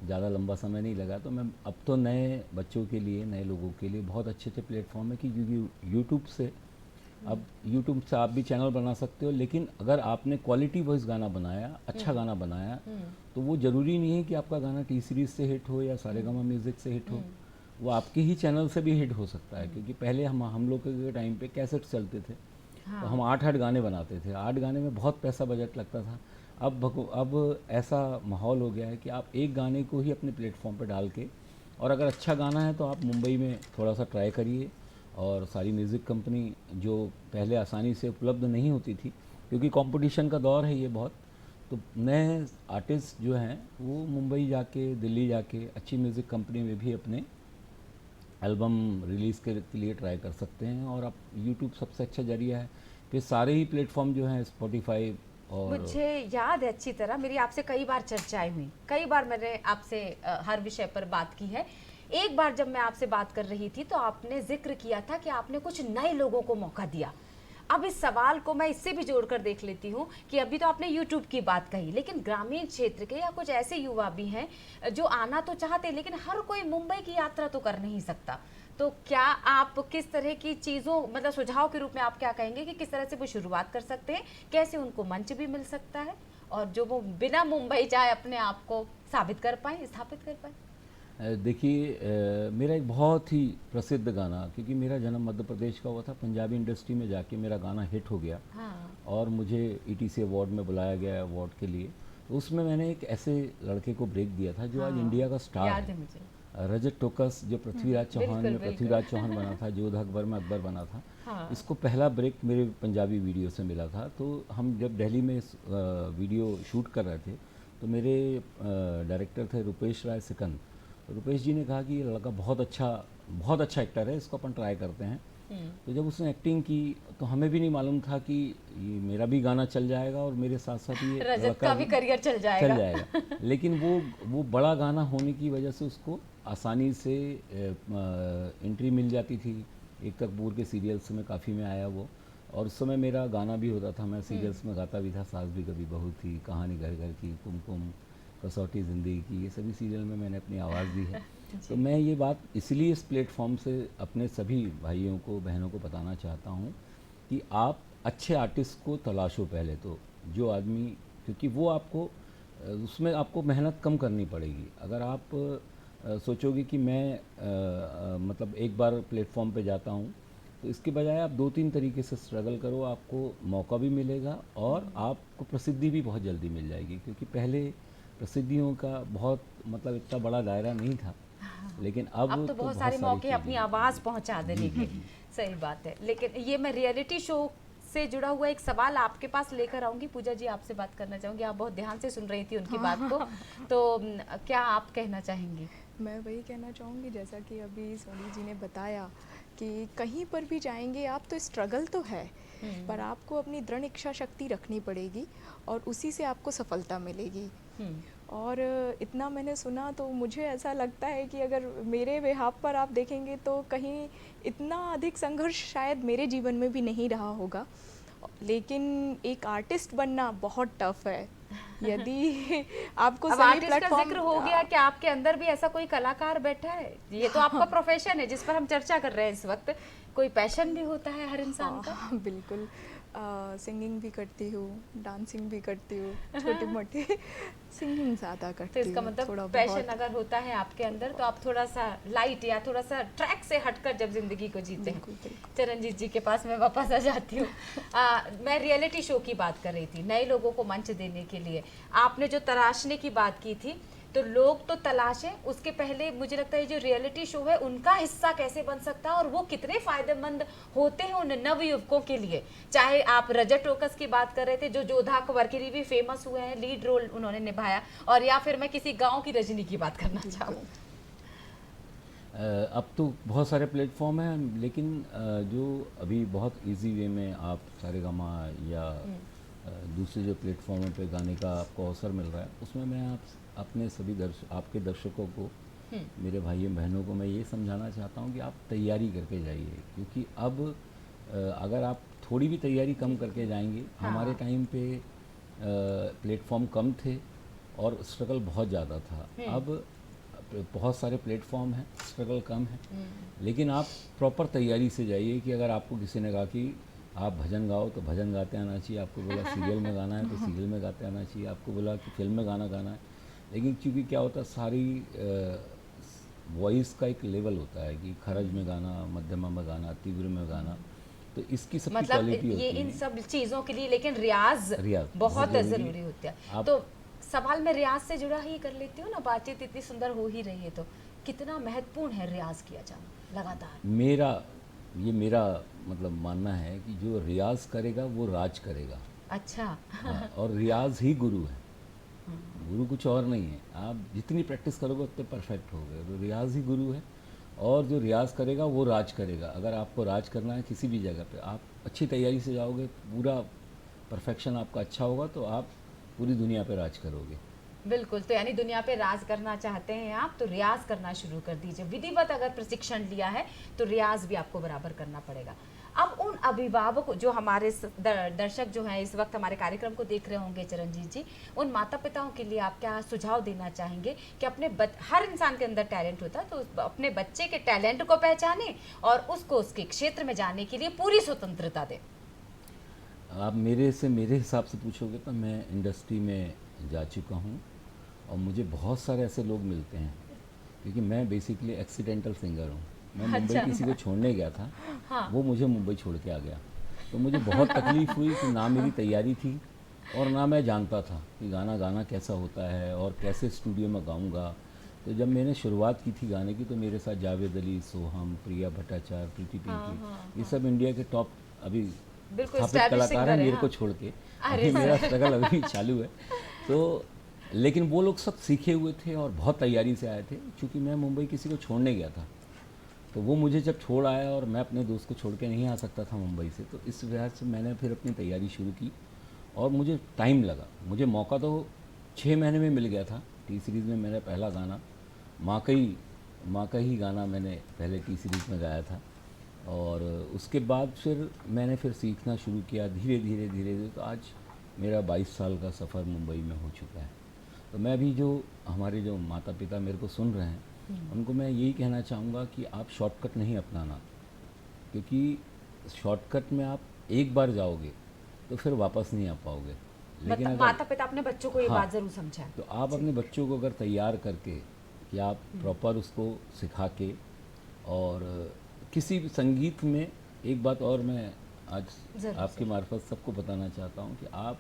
[SPEAKER 6] ज़्यादा लंबा समय नहीं लगा। तो मैं अब तो नए बच्चों के लिए, नए लोगों के लिए बहुत अच्छे अच्छे प्लेटफॉर्म है कि क्योंकि यूट्यूब से, अब यूट्यूब से आप भी चैनल बना सकते हो, लेकिन अगर आपने क्वालिटी वॉइस गाना बनाया, अच्छा गाना बनाया, तो वो ज़रूरी नहीं है कि आपका गाना टी सीरीज़ से हिट हो या सारेगामा म्यूज़िक से हिट हो। वो आपके ही चैनल से भी हिट हो सकता है। क्योंकि पहले हम लोग के टाइम पे कैसेट चलते थे, तो हम 8-8 गाने बनाते थे। 8 गाने में बहुत पैसा बजट लगता था। अब ऐसा माहौल हो गया है कि आप एक गाने को ही अपने प्लेटफॉर्म पे डाल के, और अगर अच्छा गाना है तो आप मुंबई में थोड़ा सा ट्राई करिए। और सारी म्यूज़िक कंपनी जो पहले आसानी से उपलब्ध नहीं होती थी, क्योंकि कंपटीशन का दौर है ये बहुत, तो नए आर्टिस्ट जो हैं वो मुंबई जाके, दिल्ली जाके अच्छी म्यूज़िक कंपनी में भी अपने एल्बम रिलीज़ के लिए ट्राई कर सकते हैं। और अब यूट्यूब सबसे अच्छा जरिया है। फिर सारे ही प्लेटफॉर्म जो हैं, स्पॉटिफाई और
[SPEAKER 1] मुझे याद है अच्छी तरह, मेरी आपसे कई बार चर्चाएं हुई, कई बार मैंने आपसे हर विषय पर बात की है। एक बार जब मैं आपसे बात कर रही थी तो आपने जिक्र किया था कि आपने कुछ नए लोगों को मौका दिया। अब इस सवाल को मैं इससे भी जोड़कर देख लेती हूँ कि अभी तो आपने YouTube की बात कही, लेकिन ग्रामीण क्षेत्र के या कुछ ऐसे युवा भी हैं जो आना तो चाहते हैं, लेकिन हर कोई मुंबई की यात्रा तो कर नहीं सकता। तो क्या आप किस तरह की चीज़ों, मतलब सुझाव के रूप में आप क्या कहेंगे कि किस तरह से वो शुरुआत कर सकते हैं, कैसे उनको मंच भी मिल सकता है, और जो वो बिना मुंबई जाए अपने आप को साबित कर पाए, स्थापित कर पाए?
[SPEAKER 6] देखिए, मेरा एक बहुत ही प्रसिद्ध गाना, क्योंकि मेरा जन्म मध्य प्रदेश का हुआ था, पंजाबी इंडस्ट्री में जाके मेरा गाना हिट हो गया।
[SPEAKER 1] हाँ।
[SPEAKER 6] और मुझे ETC अवार्ड में बुलाया गया अवार्ड के लिए। तो उसमें मैंने एक ऐसे लड़के को ब्रेक दिया था जो आज इंडिया का स्टार
[SPEAKER 1] याद
[SPEAKER 6] है,
[SPEAKER 1] है मुझे।
[SPEAKER 6] रजत टोकस, जो पृथ्वीराज चौहान में पृथ्वीराज चौहान बना था, जोध अकबर में अकबर बना था।
[SPEAKER 1] हाँ।
[SPEAKER 6] इसको पहला ब्रेक मेरे पंजाबी वीडियो से मिला था। तो हम जब दिल्ली में इस वीडियो शूट कर रहे थे, तो मेरे डायरेक्टर थे रुपेश राय सिकंद। तो रुपेश जी ने कहा कि ये लड़का बहुत अच्छा एक्टर है, इसको अपन ट्राई करते हैं। तो जब उसने एक्टिंग की तो हमें भी नहीं मालूम था कि ये मेरा भी गाना चल जाएगा और मेरे साथ साथ ये
[SPEAKER 1] रजत
[SPEAKER 6] लड़का
[SPEAKER 1] का भी करियर चल जाएगा।
[SPEAKER 6] लेकिन वो बड़ा गाना होने की वजह से उसको आसानी से एंट्री मिल जाती थी। एक कपूर के सीरियल्स में काफ़ी में आया वो, और उस समय मेरा गाना भी होता था, मैं सीरियल्स में गाता भी था। सास भी कभी बहू थी, कहानी घर घर की, कुमकुम, कसौटी ज़िंदगी की, ये सभी सीरियल में मैंने अपनी आवाज़ दी है। तो मैं ये बात इसलिए इस प्लेटफॉर्म से अपने सभी भाइयों को, बहनों को बताना चाहता हूँ कि आप अच्छे आर्टिस्ट को तलाशो पहले तो, जो आदमी, क्योंकि वो आपको उसमें आपको मेहनत कम करनी पड़ेगी। अगर आप सोचोगे कि मैं मतलब एक बार प्लेटफॉर्म पे जाता हूँ, तो इसके बजाय आप 2-3 तरीके से स्ट्रगल करो, आपको मौका भी मिलेगा और आपको प्रसिद्धि भी बहुत जल्दी मिल जाएगी। क्योंकि पहले प्रसिद्धियों का बहुत मतलब इतना बड़ा दायरा नहीं था, लेकिन अब
[SPEAKER 1] तो बहुत सारे मौके अपनी आवाज़ पहुंचा देने के। सही बात है। लेकिन ये मैं रियलिटी शो से जुड़ा हुआ एक सवाल आपके पास लेकर आऊंगी। पूजा जी, आपसे बात करना चाहूंगी, आप बहुत ध्यान से सुन रही थी उनकी बात को, तो क्या आप कहना चाहेंगी?
[SPEAKER 4] मैं वही कहना चाहूँगी, जैसा कि अभी सोनी जी ने बताया कि कहीं पर भी जाएंगे आप तो स्ट्रगल तो है, पर आपको अपनी दृढ़ इच्छा शक्ति रखनी पड़ेगी और उसी से आपको सफलता मिलेगी। और इतना मैंने सुना तो मुझे ऐसा लगता है कि अगर मेरे बिहाफ पर आप देखेंगे तो कहीं इतना अधिक संघर्ष शायद मेरे जीवन में भी नहीं रहा होगा, लेकिन एक आर्टिस्ट बनना बहुत टफ है। यदि आपको
[SPEAKER 1] अब
[SPEAKER 4] सही
[SPEAKER 1] आर्टिस्ट का
[SPEAKER 4] प्लेटफॉर्म
[SPEAKER 1] जिक्र हो गया कि आपके अंदर भी ऐसा कोई कलाकार बैठा है, ये तो आपका प्रोफेशन है जिस पर हम चर्चा कर रहे हैं इस वक्त। कोई पैशन भी होता है हर इंसान का।
[SPEAKER 4] बिल्कुल, सिंगिंग भी करती हूँ, डांसिंग भी करती हूँ, छोटी मोटी सिंगिंग ज़्यादा
[SPEAKER 1] तो
[SPEAKER 4] करती
[SPEAKER 1] इसका
[SPEAKER 4] हूँ,
[SPEAKER 1] मतलब
[SPEAKER 4] थोड़ा
[SPEAKER 1] पैशन
[SPEAKER 4] बहुत।
[SPEAKER 1] अगर होता है आपके अंदर तो आप थोड़ा सा लाइट या थोड़ा सा ट्रैक से हटकर जब जिंदगी को जीते हैं।
[SPEAKER 4] बिल्कुल, बिल्कुल।
[SPEAKER 1] चरणजीत जी के पास मैं वापस आ जाती हूँ। मैं रियलिटी शो की बात कर रही थी, नए लोगों को मंच देने के लिए आपने जो तराशने की बात की थी, तो लोग तो तलाशें, उसके पहले मुझे लगता है जो रियलिटी शो है उनका हिस्सा कैसे बन सकता है और वो कितने फायदेमंद होते हैं उन नव युवकों के लिए। चाहे आप रजत टोकस की बात कर रहे थे जो जोधा अकबर के लिए भी फेमस हुए हैं, लीड रोल उन्होंने निभाया, और या फिर मैं किसी गांव की रजनी की बात करना चाहूँ।
[SPEAKER 6] अब तो बहुत सारे प्लेटफॉर्म हैं, लेकिन जो अभी बहुत इजी वे में आप सारेगामा या दूसरे जो प्लेटफॉर्मों पे गाने का आपको अवसर मिल रहा है, उसमें मैं अपने सभी आपके दर्शकों को, मेरे भाइयों बहनों को मैं ये समझाना चाहता हूँ कि आप तैयारी करके जाइए। क्योंकि अब अगर आप थोड़ी भी तैयारी कम करके जाएंगे, हमारे टाइम पे प्लेटफॉर्म कम थे और स्ट्रगल बहुत ज़्यादा था। अब बहुत सारे प्लेटफॉर्म हैं, स्ट्रगल कम है, लेकिन आप प्रॉपर तैयारी से जाइए कि अगर आपको किसी ने कहा कि आप भजन गाओ तो भजन गाते आना चाहिए, आपको बोला सीरियल में गाना है तो सीरियल में गाते आना चाहिए, आपको बोला कि फिल्म में गाना गाना है। लेकिन क्योंकि क्या होता है, सारी वॉइस का एक लेवल होता है कि खरज में गाना, मध्यमा में गाना, तीव्र में गाना, तो इसकी सबकी
[SPEAKER 1] मतलब
[SPEAKER 6] क्वालिटी होती
[SPEAKER 1] ये
[SPEAKER 6] है।
[SPEAKER 1] इन सब चीजों के लिए लेकिन रियाज बहुत जरूरी होता है। तो सवाल मैं रियाज से जुड़ा ही कर लेती हूँ ना, बातचीत इतनी सुंदर हो ही रही है, तो कितना महत्वपूर्ण है रियाज किया जाना लगातार?
[SPEAKER 6] मेरा मतलब मानना है कि जो रियाज करेगा वो राज करेगा।
[SPEAKER 1] अच्छा।
[SPEAKER 6] हाँ, और रियाज ही गुरु है, गुरु कुछ और नहीं है। आप जितनी प्रैक्टिस करोगे उतने परफेक्ट होगे, तो रियाज ही गुरु है। और जो रियाज करेगा वो राज करेगा। अगर आपको राज करना है किसी भी जगह पे, आप अच्छी तैयारी से जाओगे, पूरा परफेक्शन आपका अच्छा होगा, तो आप पूरी दुनिया पे राज करोगे।
[SPEAKER 1] बिल्कुल, तो यानी दुनिया पे राज करना चाहते हैं आप, तो रियाज करना शुरू कर दीजिए। विधिवत अगर प्रशिक्षण लिया है तो रियाज भी आपको बराबर करना पड़ेगा। अब उन अभिभावक जो हमारे दर्शक जो हैं इस वक्त हमारे कार्यक्रम को देख रहे होंगे चरणजीत जी, उन माता पिताओं के लिए आप क्या सुझाव देना चाहेंगे कि हर इंसान के अंदर टैलेंट होता है, तो अपने बच्चे के टैलेंट को पहचाने और उसको उसके क्षेत्र में जाने के लिए पूरी स्वतंत्रता दें?
[SPEAKER 6] आप मेरे हिसाब से पूछोगे तो मैं इंडस्ट्री में जा चुका हूँ और मुझे बहुत सारे ऐसे लोग मिलते हैं, क्योंकि मैं बेसिकली एक्सीडेंटल सिंगर हूँ। मैं मुंबई किसी को छोड़ने गया था, हाँ। वो मुझे मुंबई छोड़ के आ गया, तो मुझे बहुत तकलीफ़ हुई कि ना मेरी तैयारी थी और ना मैं जानता था कि गाना कैसा होता है और कैसे स्टूडियो में गाऊंगा। तो जब मैंने शुरुआत की थी गाने की, तो मेरे साथ जावेद अली, सोहम, प्रिया भट्टाचार्य, प्रीति पिंकी, ये सब इंडिया के टॉप अभी स्थापित कलाकार हैं, मेरे को छोड़ के। अभी मेरा स्ट्रगल अभी भी चालू है। तो लेकिन वो लोग सब सीखे हुए थे और बहुत तैयारी से आए थे। क्योंकि मैं मुंबई किसी को छोड़ने गया था, तो वो मुझे जब छोड़ आया और मैं अपने दोस्त को छोड़ के नहीं आ सकता था मुंबई से, तो इस वजह से मैंने फिर अपनी तैयारी शुरू की और मुझे टाइम लगा। मुझे मौका तो 6 महीने में मिल गया था। टी सीरीज़ में मेरा पहला गाना माँ का ही गाना मैंने पहले टी सीरीज़ में गाया था, और उसके बाद फिर मैंने सीखना शुरू किया धीरे धीरे। तो आज मेरा 22 साल का सफ़र मुंबई में हो चुका है। तो मैं भी हमारे जो माता पिता मेरे को सुन रहे हैं, उनको मैं यही कहना चाहूँगा कि आप शॉर्टकट नहीं अपनाना, क्योंकि शॉर्टकट में आप एक बार जाओगे तो फिर वापस नहीं आ पाओगे। लेकिन अगर
[SPEAKER 1] माता पिता अपने बच्चों को ये बात ज़रूर समझाएं,
[SPEAKER 6] तो आप अपने बच्चों को अगर तैयार करके कि आप प्रॉपर उसको सिखा के, और किसी भी संगीत में एक बात और मैं आज आपके मार्फत सबको बताना चाहता हूँ कि आप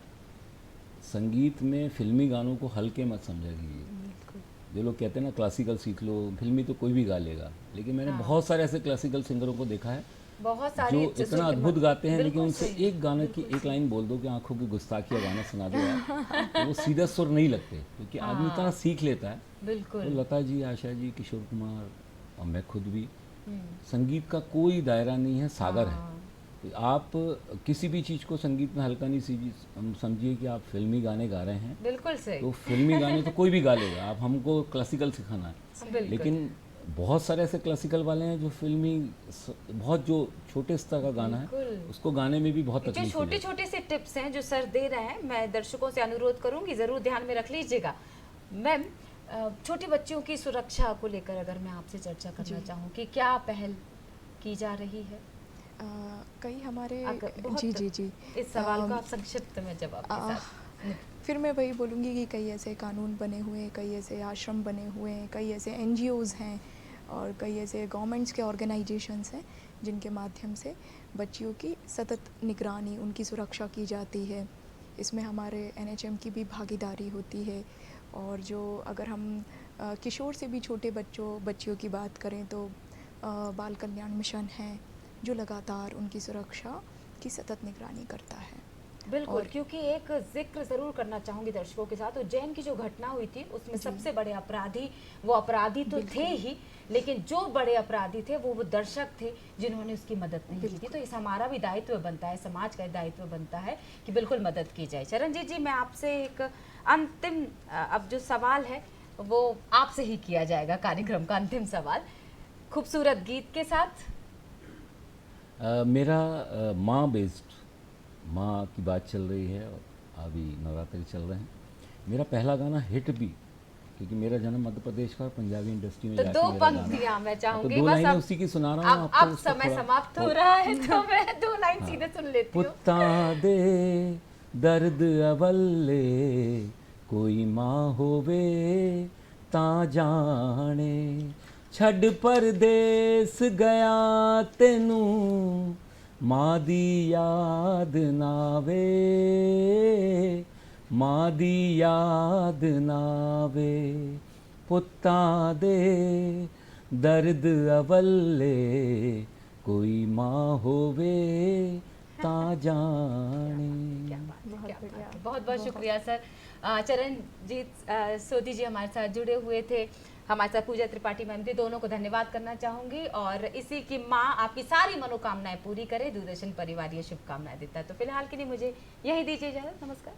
[SPEAKER 6] संगीत में फिल्मी गानों को हल्के मत समझा कीजिए। जो लोग कहते हैं ना क्लासिकल सीख लो, फिल्मी तो कोई भी गा लेगा, लेकिन मैंने बहुत सारे ऐसे क्लासिकल सिंगरों को देखा है
[SPEAKER 1] बहुत सारे
[SPEAKER 6] जो इतना अद्भुत गाते हैं, लेकिन उनसे एक गाने की एक लाइन बोल दो कि आंखों की गुस्ताखी गाना सुना दो यार, तो वो सीधा सुर नहीं लगते, क्योंकि आदमी इतना सीख लेता है।
[SPEAKER 1] बिल्कुल।
[SPEAKER 6] तो लता जी, आशा जी, किशोर कुमार और मैं खुद भी, संगीत का कोई दायरा नहीं है, सागर है। तो आप किसी भी चीज़ को संगीत में हल्का नहीं समझिए कि आप फिल्मी गाने गा रहे हैं।
[SPEAKER 1] बिल्कुल सही।
[SPEAKER 6] तो फिल्मी गाने तो कोई भी गा लेगा, आप हमको क्लासिकल सिखाना है। लेकिन बहुत सारे ऐसे क्लासिकल वाले हैं जो फिल्मी बहुत जो छोटे स्तर का गाना है उसको गाने में भी बहुत तकलीफ है।
[SPEAKER 1] छोटे छोटे से टिप्स हैं जो सर दे रहे हैं, मैं दर्शकों से अनुरोध करूंगी ज़रूर ध्यान में रख लीजिएगा। मैम, छोटे बच्चों की सुरक्षा को लेकर अगर मैं आपसे चर्चा करना चाहूँ कि क्या पहल की जा रही है?
[SPEAKER 4] कई हमारे जी
[SPEAKER 1] इस सवाल का आप संक्षिप्त में जवाब के साथ।
[SPEAKER 4] फिर मैं वही बोलूँगी कि कई ऐसे कानून बने हुए हैं, कई ऐसे आश्रम बने हुए हैं, कई ऐसे NGOs हैं और कई ऐसे गवर्नमेंट्स के ऑर्गेनाइजेशंस हैं जिनके माध्यम से बच्चियों की सतत निगरानी, उनकी सुरक्षा की जाती है। इसमें हमारे NHM की भी भागीदारी होती है। और जो अगर हम किशोर से भी छोटे बच्चियों की बात करें तो बाल कल्याण मिशन है जो लगातार उनकी सुरक्षा की सतत निगरानी करता है।
[SPEAKER 1] बिल्कुल, क्योंकि एक जिक्र ज़रूर करना चाहूँगी दर्शकों के साथ। उज्जैन की जो घटना हुई थी उसमें सबसे बड़े अपराधी वो अपराधी तो थे ही, लेकिन जो बड़े अपराधी थे वो दर्शक थे जिन्होंने उसकी मदद नहीं की थी। तो इस हमारा भी दायित्व बनता है, समाज का दायित्व बनता है कि बिल्कुल मदद की जाए। चरणजीत जी, मैं आपसे एक अंतिम अब जो सवाल है वो आपसे ही किया जाएगा, कार्यक्रम का अंतिम सवाल खूबसूरत गीत के साथ।
[SPEAKER 6] मेरा माँ बेस्ड, माँ की बात चल रही है और अभी नवरात्रि चल रहे हैं। मेरा पहला गाना हिट भी, क्योंकि मेरा जन्म मध्य प्रदेश का, पंजाबी इंडस्ट्री में
[SPEAKER 1] तो
[SPEAKER 6] जाके
[SPEAKER 1] दो
[SPEAKER 6] मेरा गाना-
[SPEAKER 1] पंक्तियां मैं
[SPEAKER 6] तो
[SPEAKER 1] चाहूंगी,
[SPEAKER 6] दो
[SPEAKER 1] बस
[SPEAKER 6] लाइनें
[SPEAKER 1] अब
[SPEAKER 6] उसी की सुना रहा हूँ
[SPEAKER 1] अब
[SPEAKER 6] आपको। उसका
[SPEAKER 1] समय
[SPEAKER 6] थोड़ा-
[SPEAKER 1] समाप्त हो रहा है तो मैं 2 लाइन सीधे सुन लेती हूँ।
[SPEAKER 6] पुत्ता दे दर्द अवल्ले, कोई माँ होवे ता जाने, छड़ परदेस गया तेनू, माँ दी याद नावे, माँ दी याद नावे, पुत्ता दे दर्द अवल्ले, कोई माँ होवे ता जाने।
[SPEAKER 1] क्या बात है। बहुत बहुत शुक्रिया सर। चरणजीत सोधी जी हमारे साथ जुड़े हुए थे, हमारे साथ पूजा त्रिपाठी मैम थी, दोनों को धन्यवाद करना चाहूंगी। और इसी की माँ आपकी सारी मनोकामनाएं पूरी करे, दूरदर्शन परिवार ये शुभकामनाएं देता है। तो फिलहाल के लिए मुझे यही दीजिए इजाजत। नमस्कार।